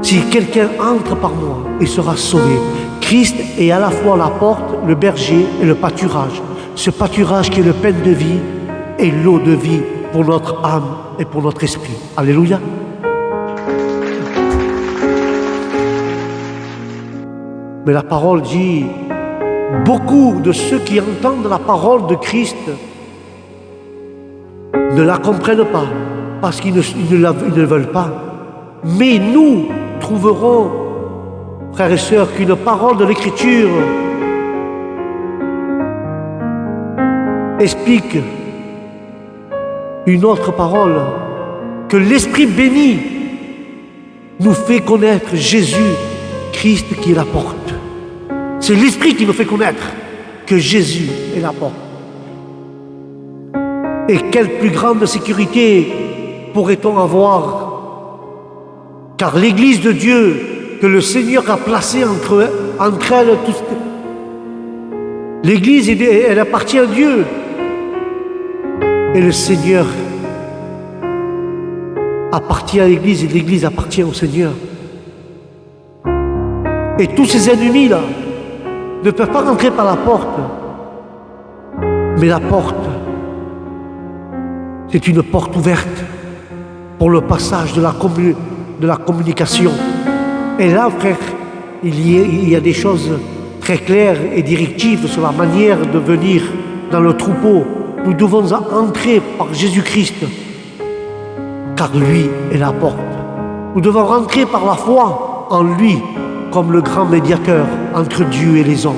Si quelqu'un entre par moi, il sera sauvé. Christ est à la fois la porte, le berger et le pâturage. Ce pâturage qui est le pain de vie et l'eau de vie pour notre âme et pour notre esprit. Alléluia. Mais la parole dit, beaucoup de ceux qui entendent la parole de Christ ne la comprennent pas, parce qu'ils ne veulent pas. Mais nous trouverons, frères et sœurs, qu'une parole de l'Écriture explique une autre parole, que l'Esprit béni nous fait connaître Jésus, Christ qui est la porte. C'est l'Esprit qui nous fait connaître que Jésus est la porte. Et quelle plus grande sécurité pourrait-on avoir? Car l'Église de Dieu que le Seigneur a placée entre elles, l'Église, elle appartient à Dieu. Et le Seigneur appartient à l'Église et l'Église appartient au Seigneur. Et tous ces ennemis-là ne peuvent pas rentrer par la porte. Mais la porte, c'est une porte ouverte pour le passage de la communication. Et là, frère, il y a des choses très claires et directives sur la manière de venir dans le troupeau. Nous devons entrer par Jésus-Christ, car lui est la porte. Nous devons rentrer par la foi en lui, comme le grand médiateur entre Dieu et les hommes.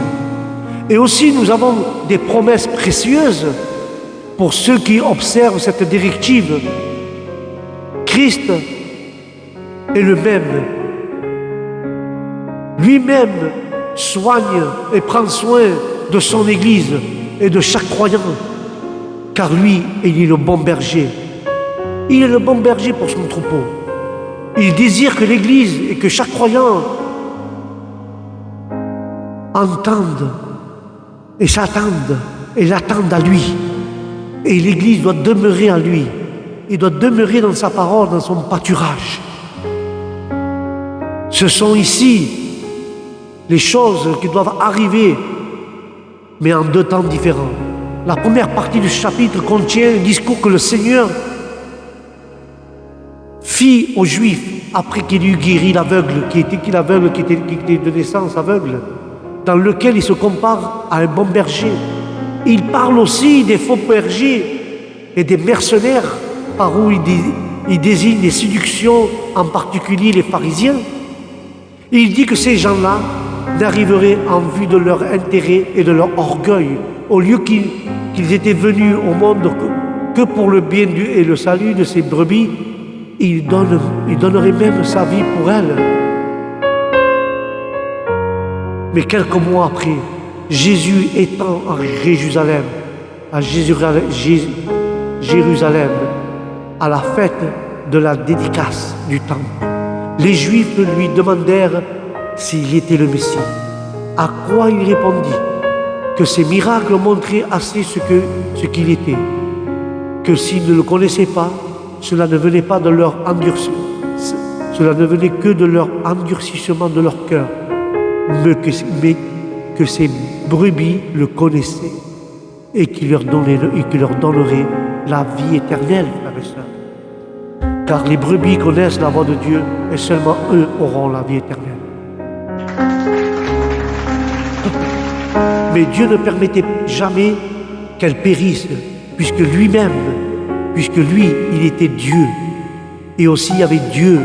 Et aussi, nous avons des promesses précieuses pour ceux qui observent cette directive. Christ est le même. Lui-même soigne et prend soin de son Église et de chaque croyant, car lui, il est le bon berger. Il est le bon berger pour son troupeau. Il désire que l'Église et que chaque croyant entende et s'attende et l'attende à lui. Et l'Église doit demeurer à lui. Il doit demeurer dans sa parole, dans son pâturage. Ce sont ici les choses qui doivent arriver, mais en deux temps différents. La première partie du chapitre contient un discours que le Seigneur fit aux Juifs après qu'il eut guéri l'aveugle, qui était de naissance aveugle, dans lequel il se compare à un bon berger. Il parle aussi des faux bergers et des mercenaires, par où il désigne les séductions, en particulier les pharisiens. Il dit que ces gens-là n'arriveraient en vue de leur intérêt et de leur orgueil, au lieu qu'ils étaient venus au monde que pour le bien et le salut de ses brebis. Il donnerait même sa vie pour elles. Mais quelques mois après, Jésus étant à Jérusalem, à la fête de la dédicace du temple, les Juifs lui demandèrent s'il était le Messie. À quoi il répondit que ces miracles montraient assez ce qu'il était, que s'ils ne le connaissaient pas, cela ne venait pas de leur endurcissement, cela ne venait que de leur endurcissement de leur cœur, mais que ces brebis le connaissaient et qu'il leur donnerait la vie éternelle, frères et sœurs. Car les brebis connaissent la voix de Dieu et seulement eux auront la vie éternelle. Mais Dieu ne permettait jamais qu'elles périssent, puisque lui, il était Dieu. Et aussi, il y avait Dieu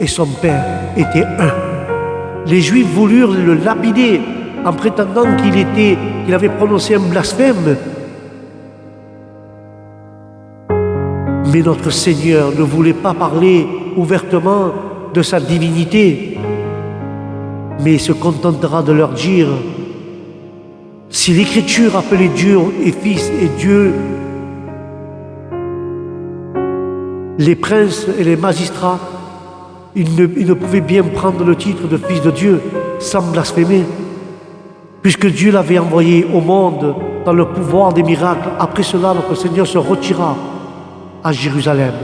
et son Père étaient un. Les Juifs voulurent le lapider en prétendant qu'il avait prononcé un blasphème. Mais notre Seigneur ne voulait pas parler ouvertement de sa divinité, mais il se contentera de leur dire: si l'Écriture appelait Dieu et Fils et Dieu, les princes et les magistrats, ils ne pouvaient bien prendre le titre de Fils de Dieu sans blasphémer, puisque Dieu l'avait envoyé au monde dans le pouvoir des miracles. Après cela, notre Seigneur se retira à Jérusalem.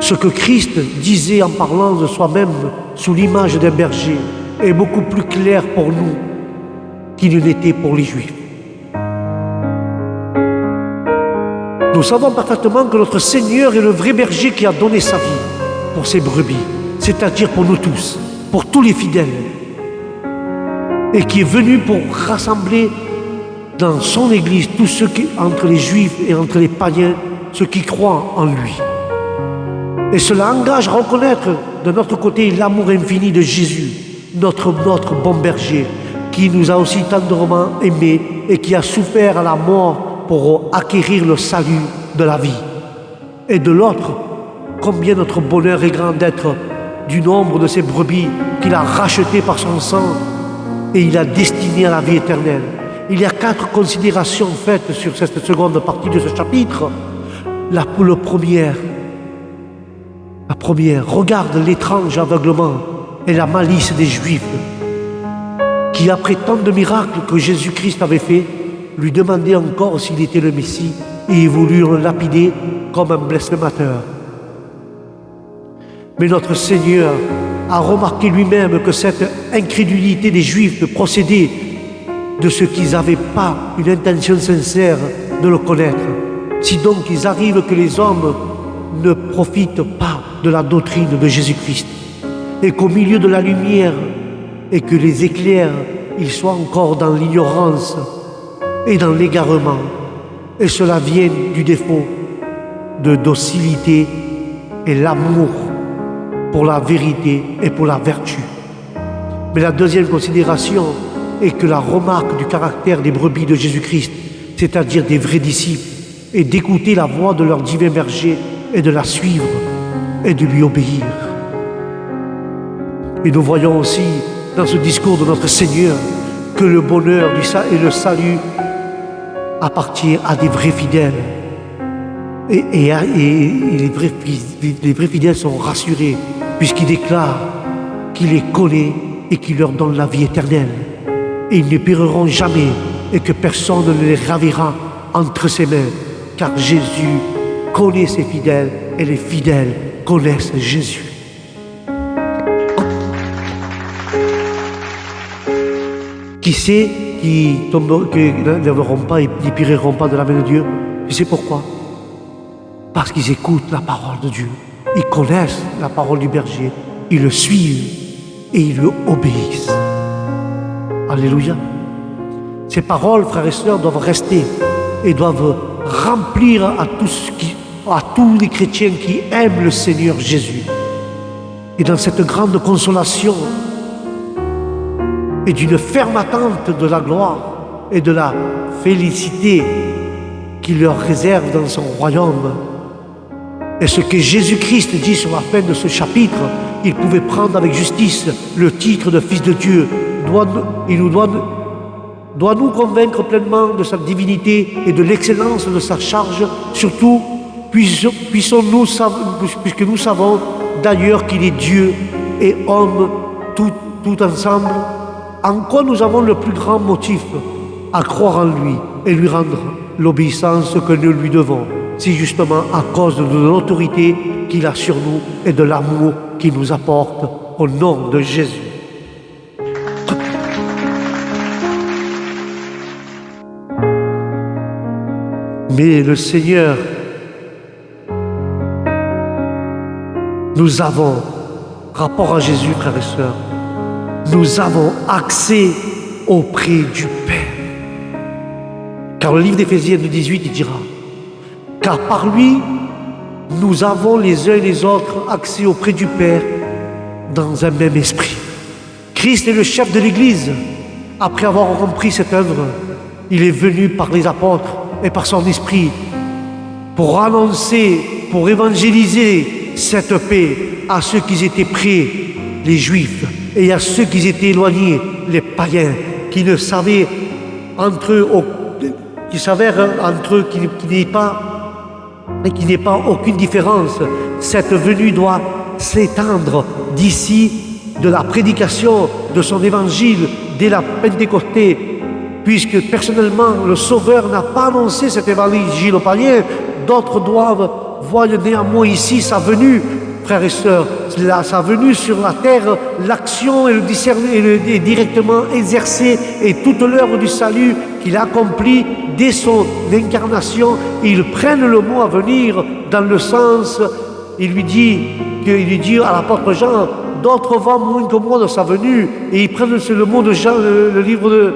Ce que Christ disait en parlant de soi-même sous l'image d'un berger est beaucoup plus clair pour nous qu'il ne l'était pour les Juifs. Nous savons parfaitement que notre Seigneur est le vrai berger qui a donné sa vie pour ses brebis, c'est-à-dire pour nous tous, pour tous les fidèles, et qui est venu pour rassembler dans son Église tous ceux qui, entre les Juifs et entre les païens, ceux qui croient en lui. Et cela engage à reconnaître de notre côté l'amour infini de Jésus, notre bon berger, qui nous a aussi tendrement aimés et qui a souffert à la mort pour acquérir le salut de la vie. Et de l'autre, combien notre bonheur est grand d'être du nombre de ces brebis qu'il a rachetées par son sang et il a destiné à la vie éternelle. Il y a 4 considérations faites sur cette seconde partie de ce chapitre. La première, regarde l'étrange aveuglement et la malice des Juifs qui, après tant de miracles que Jésus-Christ avait fait, lui demandaient encore s'il était le Messie et ils voulurent le lapider comme un blasphémateur. Mais notre Seigneur a remarqué lui-même que cette incrédulité des Juifs procédait de ce qu'ils n'avaient pas une intention sincère de le connaître. Si donc il arrive que les hommes ne profitent pas de la doctrine de Jésus-Christ, et qu'au milieu de la lumière, et que les éclairs, ils soient encore dans l'ignorance et dans l'égarement. Et cela vient du défaut de docilité et l'amour pour la vérité et pour la vertu. Mais la deuxième considération est que la remarque du caractère des brebis de Jésus-Christ, c'est-à-dire des vrais disciples, est d'écouter la voix de leur divin berger et de la suivre et de lui obéir. Et nous voyons aussi dans ce discours de notre Seigneur que le bonheur et le salut appartient à des vrais fidèles. Et les vrais fidèles sont rassurés puisqu'il déclare qu'il les connaît et qu'il leur donne la vie éternelle. Et ils ne périront jamais et que personne ne les ravira entre ses mains, car Jésus connaît ses fidèles et les fidèles connaissent Jésus. Qui sait qui n'enlèveront pas et ne périront pas de la main de Dieu? Tu sais pourquoi? Parce qu'ils écoutent la parole de Dieu. Ils connaissent la parole du berger. Ils le suivent et ils lui obéissent. Alléluia. Ces paroles, frères et sœurs, doivent rester et doivent remplir à tous les chrétiens qui aiment le Seigneur Jésus. Et dans cette grande consolation et d'une ferme attente de la gloire et de la félicité qu'il leur réserve dans son royaume. Et ce que Jésus-Christ dit sur la fin de ce chapitre, il pouvait prendre avec justice le titre de Fils de Dieu. Il doit nous convaincre pleinement de sa divinité et de l'excellence de sa charge, surtout puisque nous savons d'ailleurs qu'il est Dieu et homme tout ensemble. En quoi nous avons le plus grand motif à croire en lui et lui rendre l'obéissance que nous lui devons? C'est justement à cause de l'autorité qu'il a sur nous et de l'amour qu'il nous apporte au nom de Jésus. Mais le Seigneur, nous avons, rapport à Jésus, frères et sœurs, nous avons accès auprès du Père. Car le livre d'Éphésiens 18, il dira: car par lui, nous avons les uns et les autres accès auprès du Père dans un même esprit. Christ est le chef de l'Église. Après avoir rempli cette œuvre, il est venu par les apôtres et par son esprit pour annoncer, pour évangéliser cette paix à ceux qui étaient près, les Juifs, et à ceux qui étaient éloignés, les païens, qui ne savaient entre eux, qui s'avèrent entre eux qu'il n'y ait pas aucune différence. Cette venue doit s'étendre d'ici de la prédication de son évangile dès la Pentecôté, puisque personnellement le Sauveur n'a pas annoncé cet évangile aux païens. D'autres doivent voir néanmoins ici sa venue, frères et sœurs, sa venue sur la terre, l'action et le discerner est directement exercée, et toute l'œuvre du salut qu'il a accompli dès son incarnation. Ils prennent le mot à venir dans le sens, il lui dit à l'apôtre Jean: d'autres vont moins que moi de sa venue, et ils prennent le mot de Jean, le livre de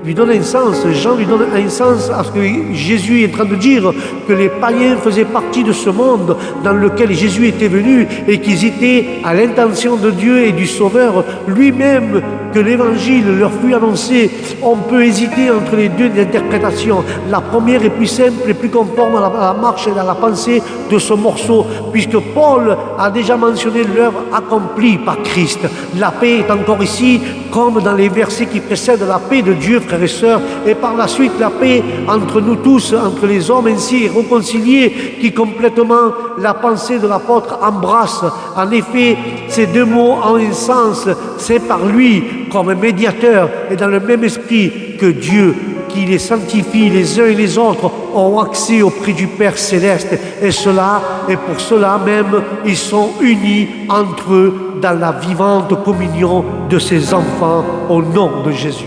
lui donne un sens. Jean lui donne un sens à ce que Jésus est en train de dire, que les païens faisaient partie de ce monde dans lequel Jésus était venu et qu'ils étaient à l'intention de Dieu et du Sauveur lui-même, que l'évangile leur fut annoncé. On peut hésiter entre les deux interprétations. La première est plus simple et plus conforme à la marche et à la pensée de ce morceau, puisque Paul a déjà mentionné l'œuvre accomplie par Christ. La paix est encore ici, comme dans les versets qui précèdent la paix de Dieu, frères et sœurs, et par la suite la paix entre nous tous, entre les hommes ainsi réconciliés, qui complètement la pensée de l'apôtre embrasse. En effet, ces deux mots ont un sens, c'est par lui, comme médiateur, et dans le même esprit que Dieu, qui les sanctifie les uns et les autres, ont accès auprès du Père Céleste. Et pour cela même, ils sont unis entre eux dans la vivante communion de ses enfants au nom de Jésus.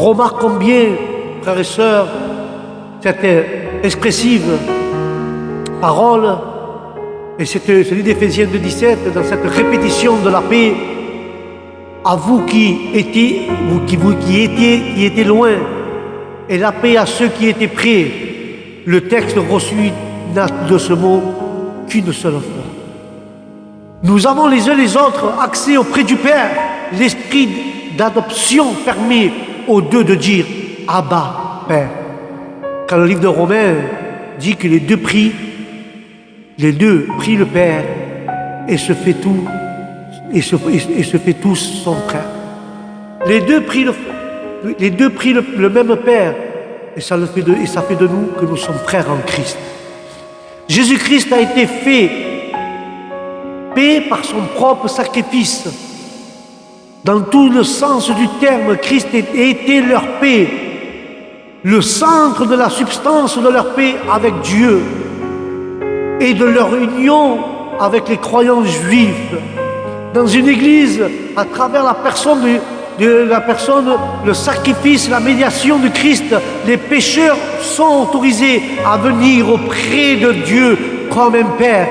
remarque combien, frères et sœurs, cette expressive parole, et c'est celui d'Éphésiens 2,17, dans cette répétition de la paix, à vous qui étiez loin, et la paix à ceux qui étaient près. Le texte reçu n'a de ce mot qu'une seule fois. Nous avons les uns les autres accès auprès du Père. L'esprit d'adoption permet aux deux de dire « Abba, Père ». Quand le livre de Romains dit que les deux prient le Père et se fait tout, et se fait tous son frère. Les deux prient le même Père, et ça fait de nous que nous sommes frères en Christ. Jésus-Christ a été fait paix par son propre sacrifice. Dans tout le sens du terme, Christ a été leur paix, le centre de la substance de leur paix avec Dieu et de leur union avec les croyants juifs. Dans une église, à travers la personne, le sacrifice, la médiation de Christ, les pécheurs sont autorisés à venir auprès de Dieu comme un Père.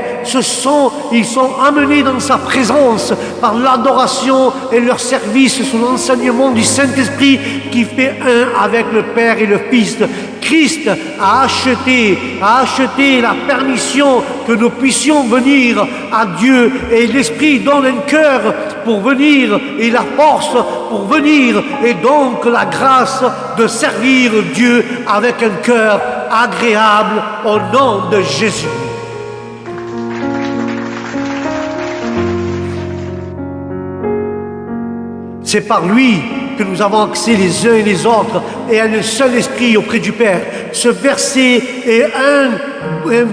Ils sont amenés dans sa présence par l'adoration et leur service sous l'enseignement du Saint-Esprit qui fait un avec le Père et le Fils. Christ a acheté la permission que nous puissions venir à Dieu, et l'Esprit donne un cœur pour venir et la force pour venir, et donc la grâce de servir Dieu avec un cœur agréable au nom de Jésus. C'est par lui que nous avons accès les uns et les autres et à un seul esprit auprès du Père. Ce verset est un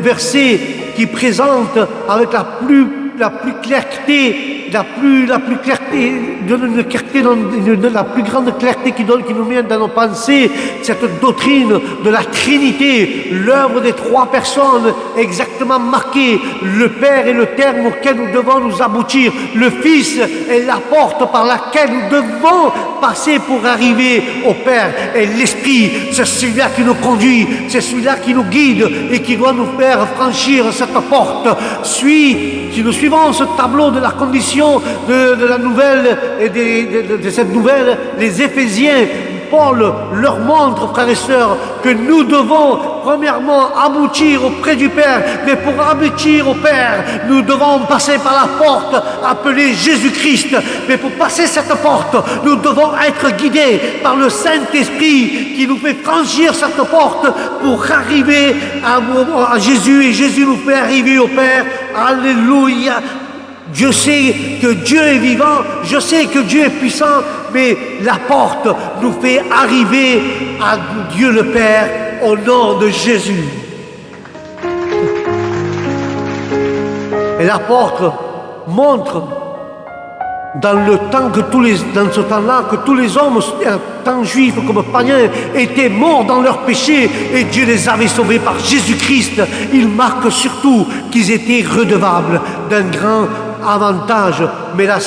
verset qui présente avec la plus clarté, la plus grande clarté qui nous met dans nos pensées, cette doctrine de la Trinité, l'œuvre des trois personnes exactement marquée, le Père est le terme auquel nous devons nous aboutir, le Fils est la porte par laquelle nous devons passer pour arriver au Père, et l'Esprit, c'est celui-là qui nous conduit, c'est celui-là qui nous guide et qui doit nous faire franchir cette porte. Si nous suivons ce tableau de la condition de la nouvelle et de cette nouvelle, les Éphésiens, Paul leur montre, frères et sœurs, que nous devons premièrement aboutir auprès du Père. Mais pour aboutir au Père, nous devons passer par la porte appelée Jésus-Christ. Mais pour passer cette porte, nous devons être guidés par le Saint-Esprit qui nous fait franchir cette porte pour arriver à Jésus, et Jésus nous fait arriver au Père. Alléluia! Je sais que Dieu est vivant, je sais que Dieu est puissant, mais la porte nous fait arriver à Dieu le Père au nom de Jésus. Et la porte montre dans ce temps-là, que tous les hommes, tant juifs comme païens, étaient morts dans leurs péchés, et Dieu les avait sauvés par Jésus-Christ. Il marque surtout qu'ils étaient redevables d'un grand avantage, mais à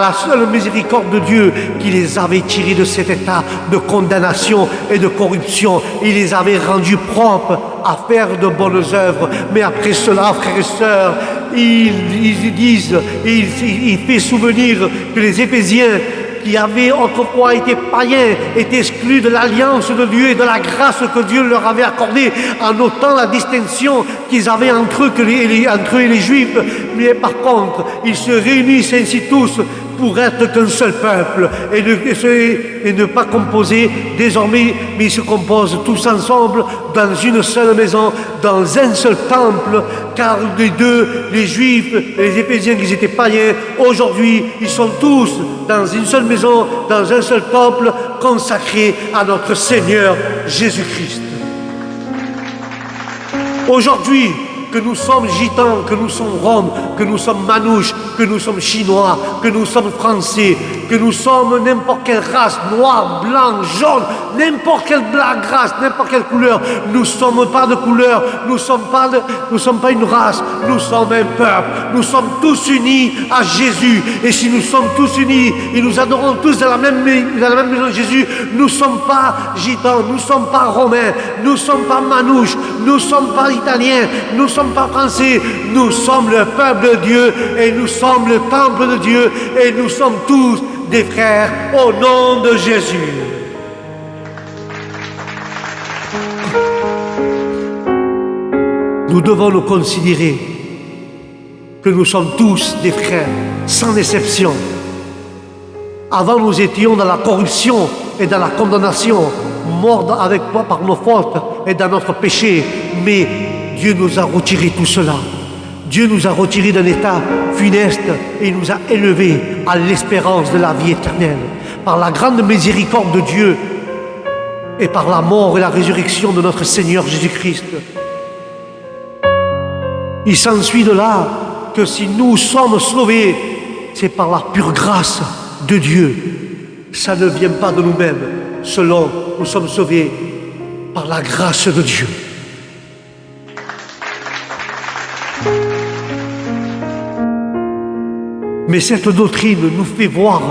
la seule miséricorde de Dieu qui les avait tirés de cet état de condamnation et de corruption. Il les avait rendus propres à faire de bonnes œuvres. Mais après cela, frères et sœurs, il fait souvenir que les Éphésiens, qui avaient autrefois été païens, étaient exclus de l'alliance de Dieu et de la grâce que Dieu leur avait accordée, en notant la distinction qu'ils avaient entre eux et les Juifs. Mais par contre, ils se réunissent ainsi tous pour être qu'un seul peuple et ne pas composer désormais, mais ils se composent tous ensemble dans une seule maison, dans un seul temple, car les deux, les Juifs et les Éphésiens qui étaient païens, aujourd'hui ils sont tous dans une seule maison, dans un seul temple consacré à notre Seigneur Jésus-Christ. Aujourd'hui, que nous sommes gitans, que nous sommes roms, que nous sommes manouches, que nous sommes chinois, que nous sommes français, que nous sommes n'importe quelle race, noir, blanc, jaune, n'importe quelle race, n'importe quelle couleur. Nous ne sommes pas de couleur, nous ne sommes pas une race, nous sommes un peuple. Nous sommes tous unis à Jésus. Et si nous sommes tous unis et nous adorons tous dans la même maison de Jésus, nous ne sommes pas gitans, nous ne sommes pas romains, nous ne sommes pas manouches, nous ne sommes pas italiens, nous ne sommes pas français, nous sommes le peuple de Dieu et nous sommes le temple de Dieu et nous sommes tous des frères au nom de Jésus. Nous devons nous considérer que nous sommes tous des frères, sans exception. Avant, nous étions dans la corruption et dans la condamnation, morts par nos fautes et dans notre péché. Mais Dieu nous a retiré tout cela. Dieu nous a retirés d'un état funeste et nous a élevés à l'espérance de la vie éternelle. Par la grande miséricorde de Dieu et par la mort et la résurrection de notre Seigneur Jésus-Christ. Il s'ensuit de là que si nous sommes sauvés, c'est par la pure grâce de Dieu. Ça ne vient pas de nous-mêmes, selon nous sommes sauvés par la grâce de Dieu. Mais cette doctrine nous fait voir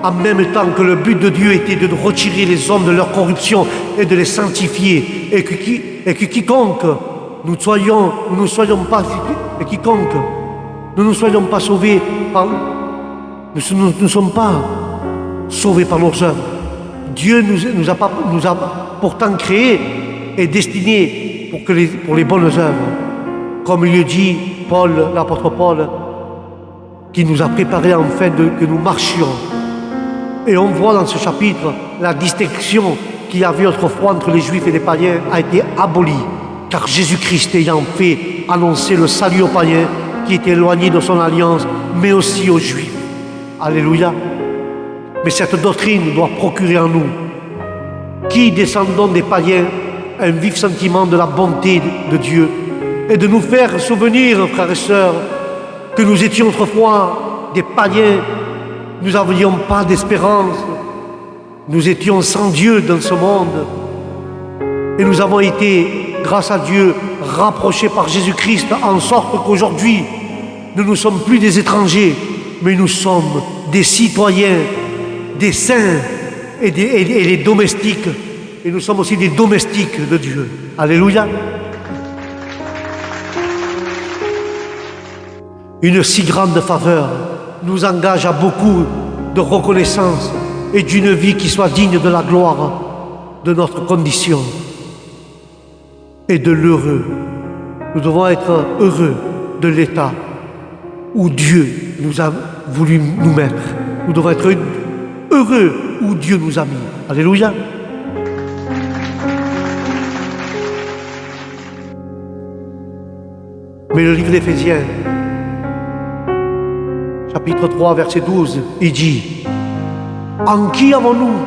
en même temps que le but de Dieu était de retirer les hommes de leur corruption et de les sanctifier, et que quiconque nous ne soyons pas sauvés par... Nous ne sommes pas sauvés par nos œuvres. Dieu nous a pourtant créés et destinés pour les bonnes œuvres. Comme il le dit Paul, l'apôtre Paul, qui nous a préparés enfin que nous marchions. Et on voit dans ce chapitre la distinction qu'il y avait autrefois entre les Juifs et les païens a été abolie. Car Jésus-Christ ayant fait annoncer le salut aux païens qui étaient éloignés de son alliance, mais aussi aux Juifs. Alléluia. Mais cette doctrine doit procurer en nous, qui descendons des païens, un vif sentiment de la bonté de Dieu et de nous faire souvenir, frères et sœurs, que nous étions autrefois des païens, nous n'avions pas d'espérance, nous étions sans Dieu dans ce monde et nous avons été, grâce à Dieu, rapprochés par Jésus-Christ en sorte qu'aujourd'hui, nous ne sommes plus des étrangers, mais nous sommes des citoyens, des saints et les domestiques. Et nous sommes aussi des domestiques de Dieu. Alléluia. Une si grande faveur nous engage à beaucoup de reconnaissance et d'une vie qui soit digne de la gloire de notre condition et de l'heureux. Nous devons être heureux de l'état où Dieu nous a voulu nous mettre. Nous devons être heureux où Dieu nous a mis. Alléluia. Mais le livre d'Éphésiens, chapitre 3, verset 12, il dit: en qui avons-nous,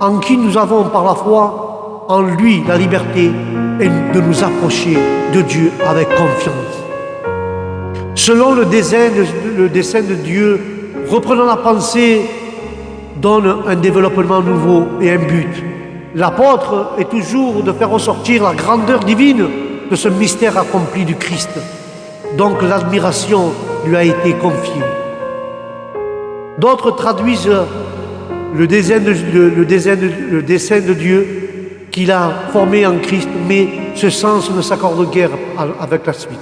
en qui nous avons par la foi, en lui la liberté et de nous approcher de Dieu avec confiance. Selon le dessein de Dieu, reprenant la pensée, donne un développement nouveau et un but. L'apôtre est toujours de faire ressortir la grandeur divine de ce mystère accompli du Christ. Donc l'admiration lui a été confiée. D'autres traduisent le dessein de Dieu qu'il a formé en Christ, mais ce sens ne s'accorde guère avec la suite.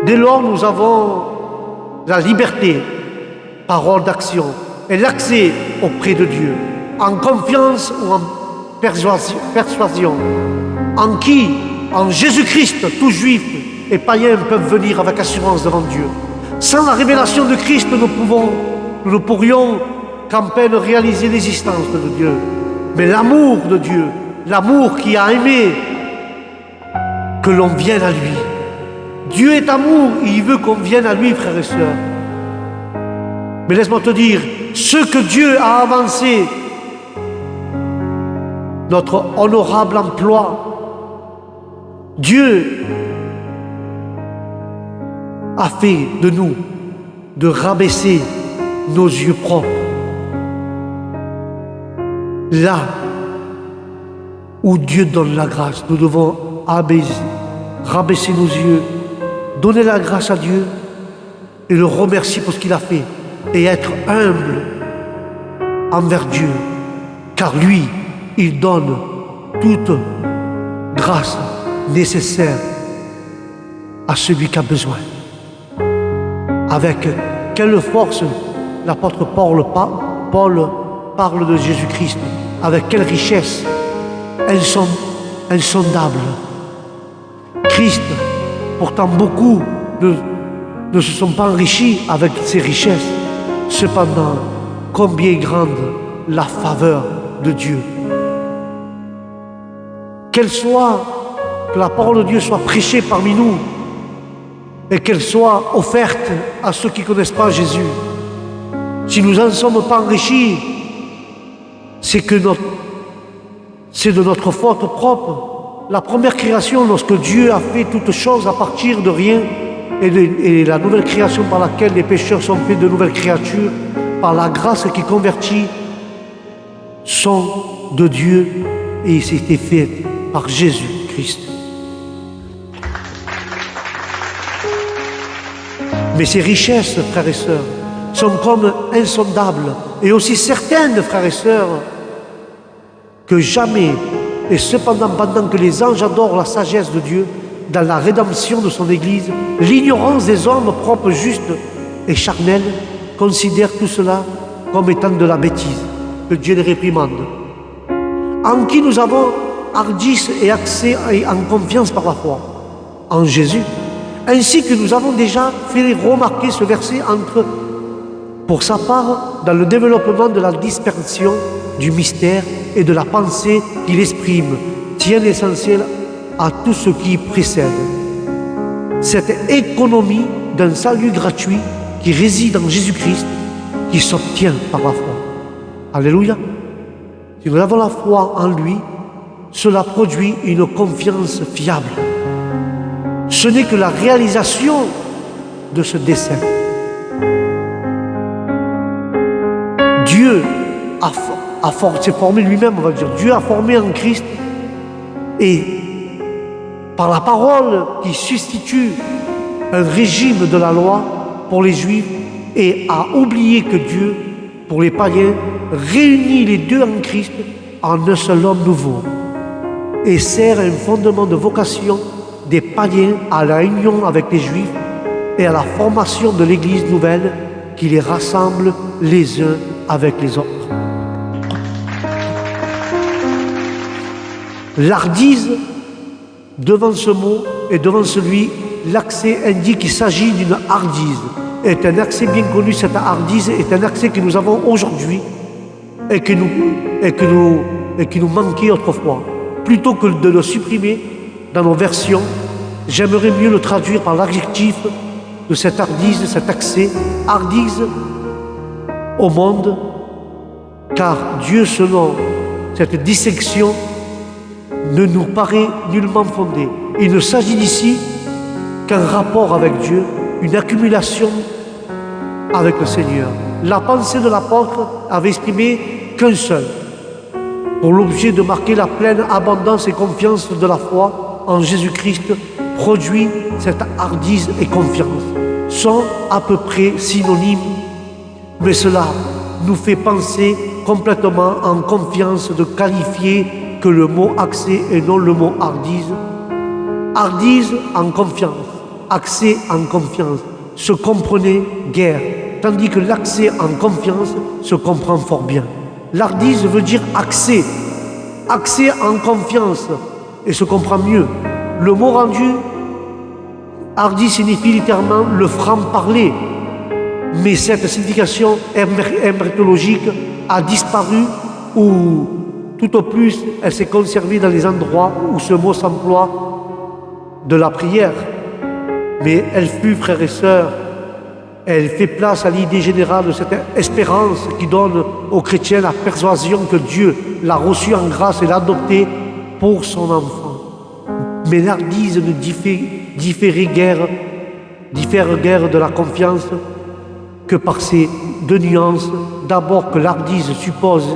Dès lors, nous avons la liberté, parole d'action, et l'accès auprès de Dieu, en confiance ou en persuasion, en qui, en Jésus-Christ, tout juif et païen peuvent venir avec assurance devant Dieu. Sans la révélation de Christ, nous ne pourrions qu'en peine réaliser l'existence de Dieu. Mais l'amour de Dieu, l'amour qui a aimé que l'on vienne à lui. Dieu est amour et il veut qu'on vienne à lui, frères et sœurs. Mais laisse-moi te dire, ce que Dieu a avancé, notre honorable emploi, Dieu a fait de nous de rabaisser nos yeux propres. Là où Dieu donne la grâce, nous devons rabaisser nos yeux, donner la grâce à Dieu et le remercier pour ce qu'il a fait et être humble envers Dieu, car lui, il donne toute grâce nécessaire à celui qui a besoin. Avec quelle force l'apôtre Paul parle de Jésus-Christ, avec quelle richesse insondable. Christ, pourtant beaucoup ne se sont pas enrichis avec ces richesses. Cependant, combien est grande la faveur de Dieu. Que la parole de Dieu soit prêchée parmi nous et qu'elle soit offerte à ceux qui ne connaissent pas Jésus. Si nous n'en sommes pas enrichis, c'est de notre faute propre. La première création, lorsque Dieu a fait toutes choses à partir de rien, et la nouvelle création par laquelle les pécheurs sont faits de nouvelles créatures, par la grâce qui convertit, sont de Dieu et c'était fait par Jésus-Christ. Mais ces richesses, frères et sœurs, sont comme insondables et aussi certaines, frères et sœurs, que jamais, et cependant pendant que les anges adorent la sagesse de Dieu dans la rédemption de son Église, l'ignorance des hommes propres, justes et charnels considère tout cela comme étant de la bêtise, que Dieu les réprimande. En qui nous avons hardisse et accès en confiance par la foi, en Jésus. Ainsi que nous avons déjà fait remarquer ce verset entre, pour sa part, dans le développement de la dispersion du mystère et de la pensée qu'il exprime, tient l'essentiel à tout ce qui précède. Cette économie d'un salut gratuit qui réside en Jésus-Christ, qui s'obtient par la foi. Alléluia. Si nous avons la foi en lui, cela produit une confiance fiable. Ce n'est que la réalisation de ce dessein. Dieu s'est formé lui-même, on va dire. Dieu a formé en Christ et par la parole qui substitue un régime de la loi pour les Juifs et a oublié que Dieu, pour les païens, réunit les deux en Christ en un seul homme nouveau et sert un fondement de vocation des païens à la union avec les Juifs et à la formation de l'Église nouvelle qui les rassemble les uns avec les autres. L'hardise, devant ce mot et devant celui, l'accès indique qu'il s'agit d'une hardise. Est un accès bien connu, cette hardise est un accès que nous avons aujourd'hui et qui nous manquait autrefois. Plutôt que de le supprimer dans nos versions, j'aimerais mieux le traduire par l'adjectif de cette hardise, cet accès, hardise au monde, car Dieu, selon cette dissection, ne nous paraît nullement fondée. Il ne s'agit d'ici qu'un rapport avec Dieu, une accumulation avec le Seigneur. La pensée de l'apôtre avait exprimé qu'un seul, pour l'objet de marquer la pleine abondance et confiance de la foi en Jésus-Christ, produit cette hardise et confiance, sont à peu près synonymes, mais cela nous fait penser complètement en confiance de qualifier que le mot accès et non le mot hardise. Hardise en confiance, accès en confiance, se comprenait guère, tandis que l'accès en confiance se comprend fort bien. L'hardise veut dire accès, accès en confiance, et se comprend mieux. Le mot rendu, hardi signifie littéralement le franc-parler, mais cette signification hermétologique a disparu ou tout au plus elle s'est conservée dans les endroits où ce mot s'emploie de la prière. Mais elle fut, frères et sœurs, elle fait place à l'idée générale de cette espérance qui donne aux chrétiens la persuasion que Dieu l'a reçu en grâce et l'a adopté pour son enfant. Mais l'hardise ne diffère guère de la confiance, que par ces deux nuances. D'abord que l'hardise suppose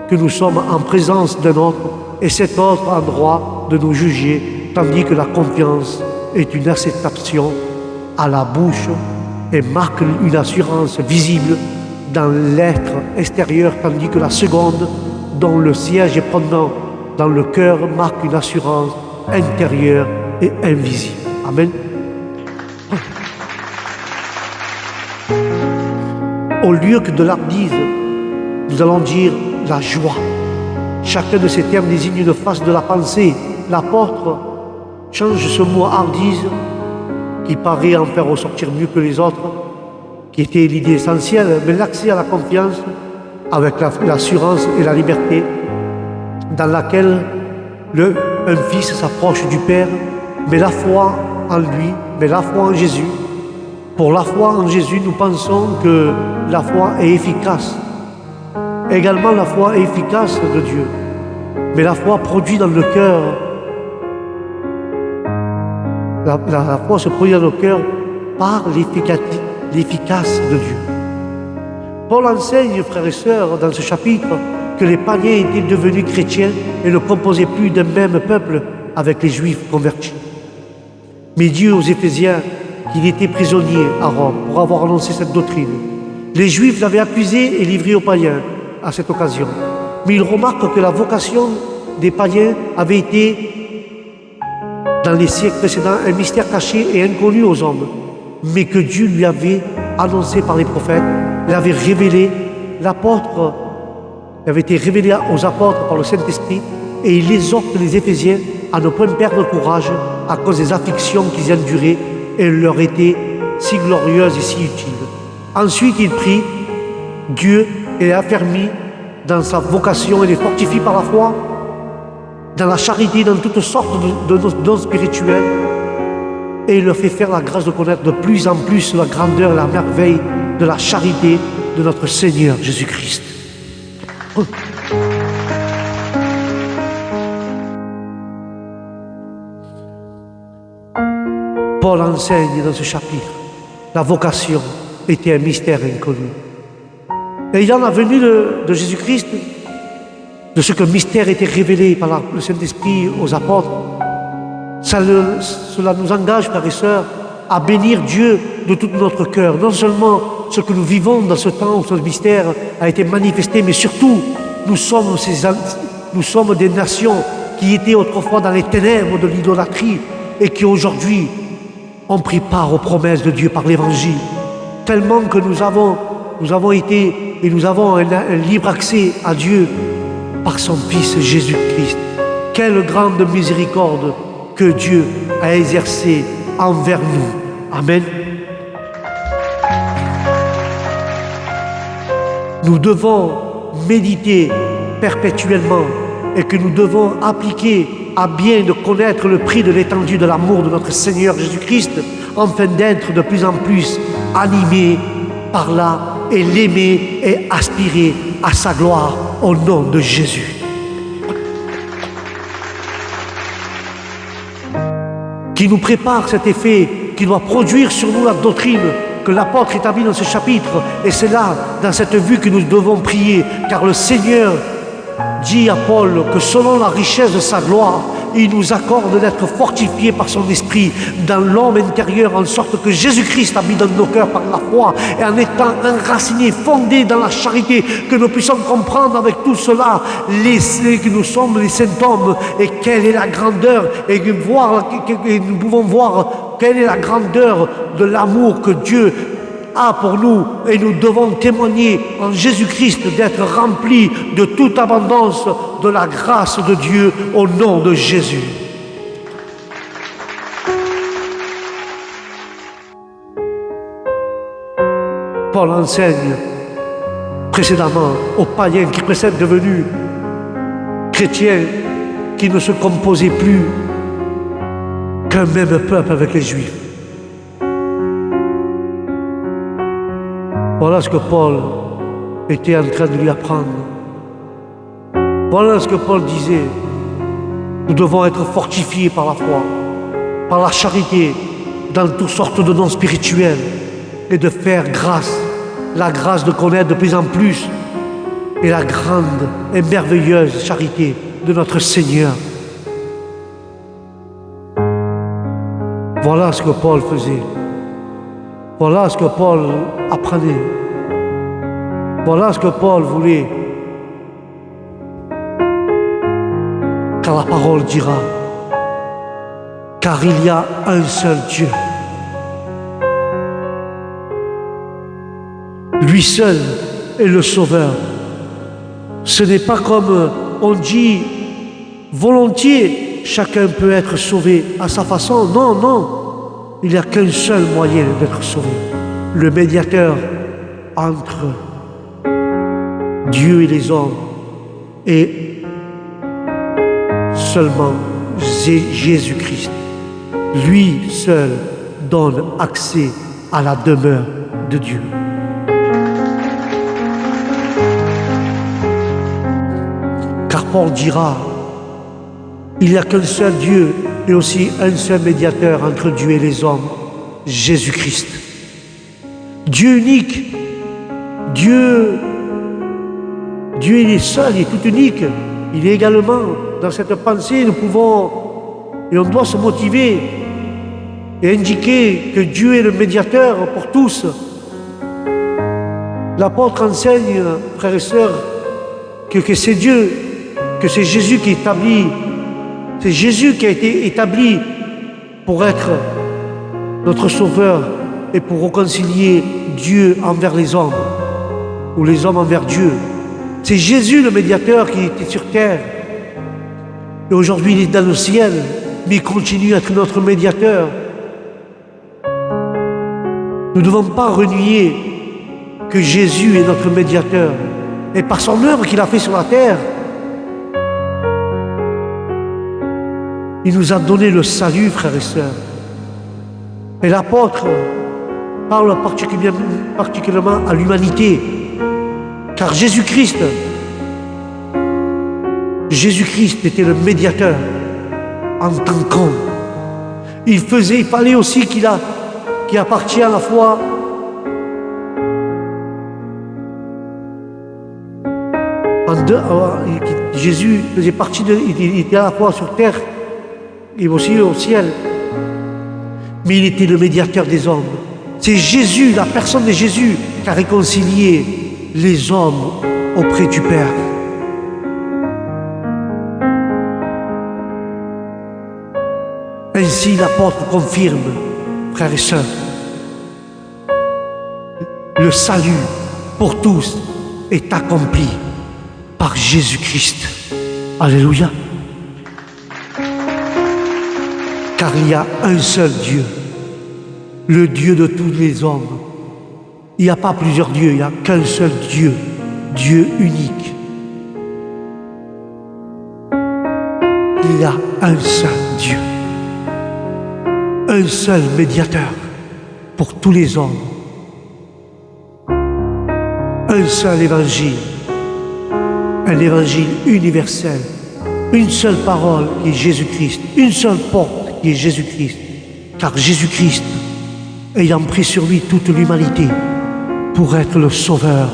que nous sommes en présence d'un autre et cet autre a droit de nous juger, tandis que la confiance est une acceptation à la bouche et marque une assurance visible dans l'être extérieur, tandis que la seconde, dont le siège est prenant dans le cœur, marque une assurance intérieure et invisible. Amen. Au lieu que de l'hardise, nous allons dire la joie. Chacun de ces termes désigne une face de la pensée. L'apôtre change ce mot hardise, qui paraît en faire ressortir mieux que les autres, qui était l'idée essentielle, mais l'accès à la confiance avec l'assurance et la liberté dans laquelle un fils s'approche du Père, mais la foi en lui, mais la foi en Jésus. Pour la foi en Jésus, nous pensons que la foi est efficace. Également, la foi est efficace de Dieu. Mais la foi produit dans le cœur. La foi se produit dans le cœur par l'efficace de Dieu. Paul enseigne, frères et sœurs, dans ce chapitre, que les païens étaient devenus chrétiens et ne composaient plus d'un même peuple avec les Juifs convertis. Mais dit aux Éphésiens qu'il était prisonnier à Rome pour avoir annoncé cette doctrine. Les Juifs l'avaient accusé et livré aux païens à cette occasion. Mais il remarque que la vocation des païens avait été, dans les siècles précédents, un mystère caché et inconnu aux hommes, mais que Dieu lui avait annoncé par les prophètes, l'avait révélé, l'apôtre avait été révélé aux apôtres par le Saint-Esprit, et il exhorte les Éphésiens à ne point perdre courage à cause des afflictions qu'ils enduraient et leur étaient si glorieuses et si utiles. Ensuite, il prie Dieu et les affermit dans sa vocation et les fortifie par la foi, dans la charité, dans toutes sortes de dons spirituels, et il leur fait faire la grâce de connaître de plus en plus la grandeur et la merveille de la charité de notre Seigneur Jésus-Christ. Paul enseigne dans ce chapitre, la vocation était un mystère inconnu. Et il en a venu de Jésus-Christ, de ce que le mystère était révélé par le Saint-Esprit aux apôtres. Cela nous engage, frères et sœurs, à bénir Dieu de tout notre cœur. Non seulement ce que nous vivons dans ce temps où ce mystère a été manifesté, mais surtout, nous sommes des nations qui étaient autrefois dans les ténèbres de l'idolâtrie et qui aujourd'hui ont pris part aux promesses de Dieu par l'Évangile. Tellement que nous avons été et nous avons un libre accès à Dieu par son Fils Jésus-Christ. Quelle grande miséricorde que Dieu a exercée envers nous. Amen. Nous devons méditer perpétuellement et que nous devons appliquer à bien de connaître le prix de l'étendue de l'amour de notre Seigneur Jésus-Christ, afin d'être de plus en plus animés par là et l'aimer et aspirer à sa gloire au nom de Jésus. Qui nous prépare cet effet, qui doit produire sur nous la doctrine que l'apôtre établit dans ce chapitre. Et c'est là, dans cette vue, que nous devons prier, car le Seigneur dit à Paul que selon la richesse de sa gloire, il nous accorde d'être fortifiés par son esprit dans l'homme intérieur, en sorte que Jésus-Christ habite dans nos cœurs par la foi, et en étant enracinés, fondés dans la charité, que nous puissions comprendre avec tout cela que nous sommes les saints hommes et quelle est la grandeur, et nous pouvons voir quelle est la grandeur de l'amour que Dieu a pour nous, et nous devons témoigner en Jésus-Christ d'être remplis de toute abondance de la grâce de Dieu au nom de Jésus. Paul enseigne précédemment aux païens qui précèdent devenus chrétiens qui ne se composaient plus qu'un même peuple avec les Juifs. Voilà ce que Paul était en train de lui apprendre. Voilà ce que Paul disait. Nous devons être fortifiés par la foi, par la charité, dans toutes sortes de dons spirituels, et de faire grâce la grâce de connaître de plus en plus et la grande et merveilleuse charité de notre Seigneur. Voilà ce que Paul faisait. Voilà ce que Paul apprenait. Voilà ce que Paul voulait. Car la parole dira, car il y a un seul Dieu. Lui seul est le Sauveur. Ce n'est pas comme on dit volontiers, chacun peut être sauvé à sa façon. Non, non. Il n'y a qu'un seul moyen d'être sauvé. Le médiateur entre Dieu et les hommes est seulement Jésus-Christ. Lui seul donne accès à la demeure de Dieu. Car Paul dira, il n'y a qu'un seul Dieu et aussi un seul médiateur entre Dieu et les hommes, Jésus-Christ. Dieu unique, Dieu il est seul, il est tout unique. Il est également dans cette pensée, nous pouvons et on doit se motiver et indiquer que Dieu est le médiateur pour tous. L'apôtre enseigne, frères et sœurs, que c'est Dieu, que c'est Jésus qui établit. C'est Jésus qui a été établi pour être notre Sauveur et pour réconcilier Dieu envers les hommes, ou les hommes envers Dieu. C'est Jésus le médiateur qui était sur terre. Et aujourd'hui, il est dans le ciel, mais il continue à être notre médiateur. Nous ne devons pas renier que Jésus est notre médiateur. Et par son œuvre qu'il a fait sur la terre, il nous a donné le salut, frères et sœurs. Et l'apôtre parle particulièrement à l'humanité. Car Jésus-Christ était le médiateur en tant qu'homme. Il fallait aussi qu'il appartient à la fois Jésus faisait partie il était à la fois sur terre et aussi au ciel. Mais il était le médiateur des hommes. C'est Jésus, la personne de Jésus, qui a réconcilié les hommes auprès du Père. Ainsi, l'apôtre confirme, frères et sœurs, le salut pour tous est accompli par Jésus-Christ. Alléluia. Car il y a un seul Dieu, le Dieu de tous les hommes. Il n'y a pas plusieurs dieux, il n'y a qu'un seul Dieu, Dieu unique. Il y a un seul Dieu, un seul médiateur pour tous les hommes, un seul évangile, un évangile universel, une seule parole qui est Jésus-Christ, une seule porte qui est Jésus-Christ, car Jésus-Christ, ayant pris sur lui toute l'humanité, pour être le sauveur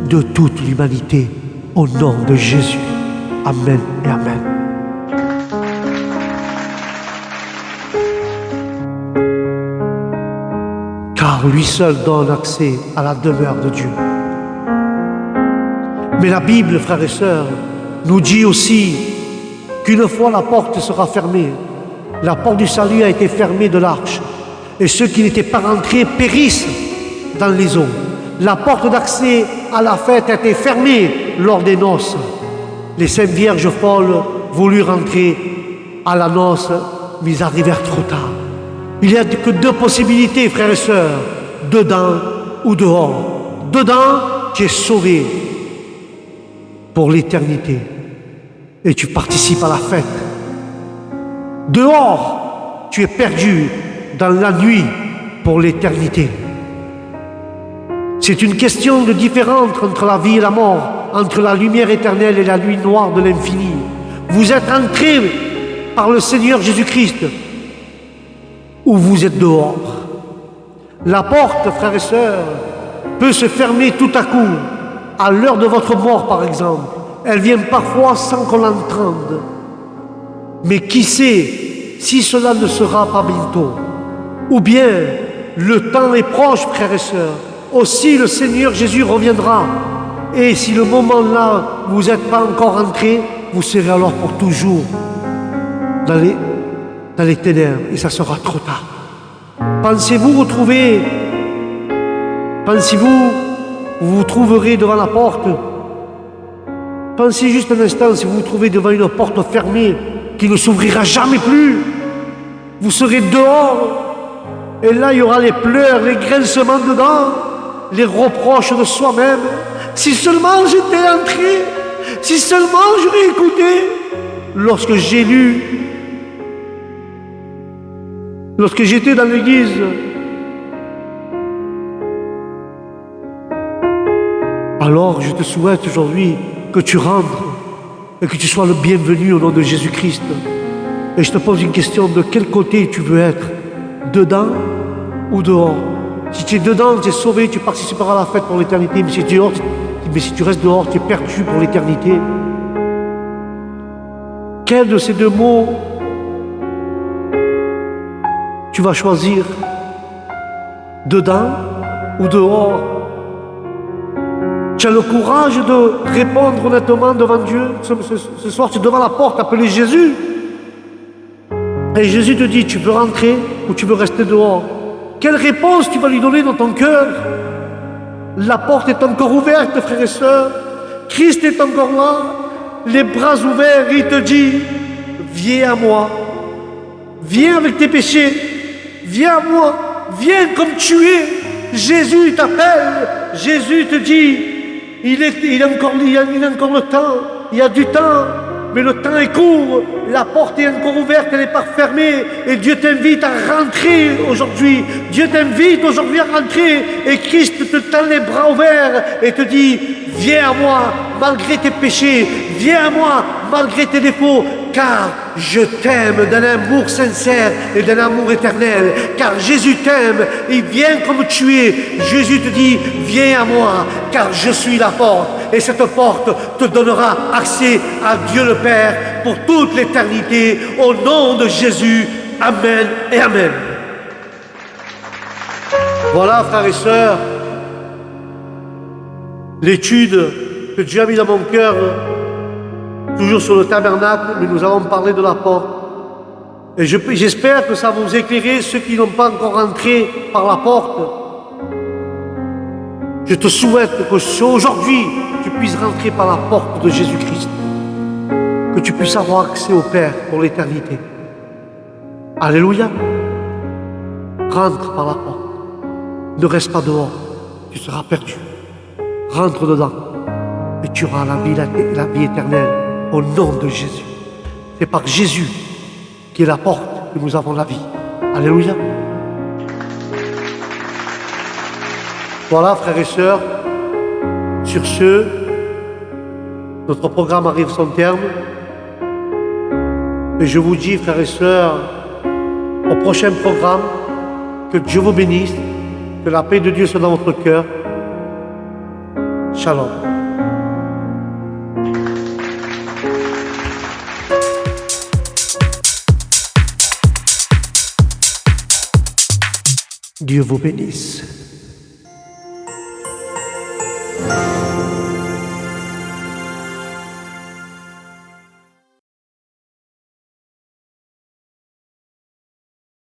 de toute l'humanité, au nom de Jésus. Amen et Amen. Car lui seul donne accès à la demeure de Dieu. Mais la Bible, frères et sœurs, nous dit aussi qu'une fois la porte sera fermée, la porte du salut a été fermée de l'arche, et ceux qui n'étaient pas rentrés périssent dans les eaux. La porte d'accès à la fête a été fermée lors des noces. Les saintes vierges folles voulurent rentrer à la noce, mais ils arrivèrent trop tard. Il n'y a que deux possibilités, frères et sœurs, dedans ou dehors. Dedans, tu es sauvé pour l'éternité et tu participes à la fête. Dehors, tu es perdu dans la nuit pour l'éternité. C'est une question de différence entre la vie et la mort, entre la lumière éternelle et la nuit noire de l'infini. Vous êtes entrés par le Seigneur Jésus-Christ, ou vous êtes dehors. La porte, frères et sœurs, peut se fermer tout à coup, à l'heure de votre mort par exemple. Elle vient parfois sans qu'on l'entende. Mais qui sait si cela ne sera pas bientôt? Ou bien, le temps est proche, frères et sœurs. Aussi, le Seigneur Jésus reviendra. Et si le moment-là, vous n'êtes pas encore entré, vous serez alors pour toujours dans les ténèbres. Et ça sera trop tard. Pensez-vous vous vous trouverez devant la porte? Pensez juste un instant, si vous vous trouvez devant une porte fermée qui ne s'ouvrira jamais plus, vous serez dehors, et là il y aura les pleurs, les grincements dedans, les reproches de soi-même. Si seulement j'étais entré, si seulement j'aurais écouté. Lorsque j'étais dans l'église, alors je te souhaite aujourd'hui que tu rentres et que tu sois le bienvenu au nom de Jésus-Christ. Et je te pose une question, de quel côté tu veux être? Dedans ou dehors? Si tu es dedans, tu es sauvé, tu participeras à la fête pour l'éternité. Mais si tu restes dehors, tu es perdu pour l'éternité. Quel de ces deux mots tu vas choisir? Dedans ou dehors? Tu as le courage de répondre honnêtement devant Dieu. Ce soir, tu es devant la porte, appelé Jésus. Et Jésus te dit, tu veux rentrer ou tu veux rester dehors? Quelle réponse tu vas lui donner dans ton cœur? La porte est encore ouverte, frères et sœurs. Christ est encore là, les bras ouverts. Il te dit, viens à moi. Viens avec tes péchés. Viens à moi. Viens comme tu es. Jésus t'appelle. Jésus te dit, il y a encore le temps. Il y a du temps. Mais le temps est court, la porte est encore ouverte, elle n'est pas fermée. Et Dieu t'invite à rentrer aujourd'hui. Dieu t'invite aujourd'hui à rentrer. Et Christ te tend les bras ouverts et te dit, viens à moi malgré tes péchés. Viens à moi malgré tes défauts. Car je t'aime d'un amour sincère et d'un amour éternel. Car Jésus t'aime, il vient comme tu es. Jésus te dit, viens à moi, car je suis la porte. Et cette porte te donnera accès à Dieu le Père pour toute l'éternité. Au nom de Jésus, Amen et Amen. Voilà, frères et sœurs, l'étude que Dieu a mis dans mon cœur, toujours sur le tabernacle, mais nous allons parler de la porte. Et j'espère que ça va vous éclairer, ceux qui n'ont pas encore entré par la porte. Je te souhaite que aujourd'hui, tu puisses rentrer par la porte de Jésus-Christ. Que tu puisses avoir accès au Père pour l'éternité. Alléluia. Rentre par la porte. Ne reste pas dehors. Tu seras perdu. Rentre dedans. Et tu auras la vie éternelle au nom de Jésus. C'est par Jésus qui est la porte que nous avons la vie. Alléluia. Voilà, frères et sœurs, sur ce, notre programme arrive à son terme. Et je vous dis, frères et sœurs, au prochain programme, que Dieu vous bénisse, que la paix de Dieu soit dans votre cœur. Shalom. Dieu vous bénisse.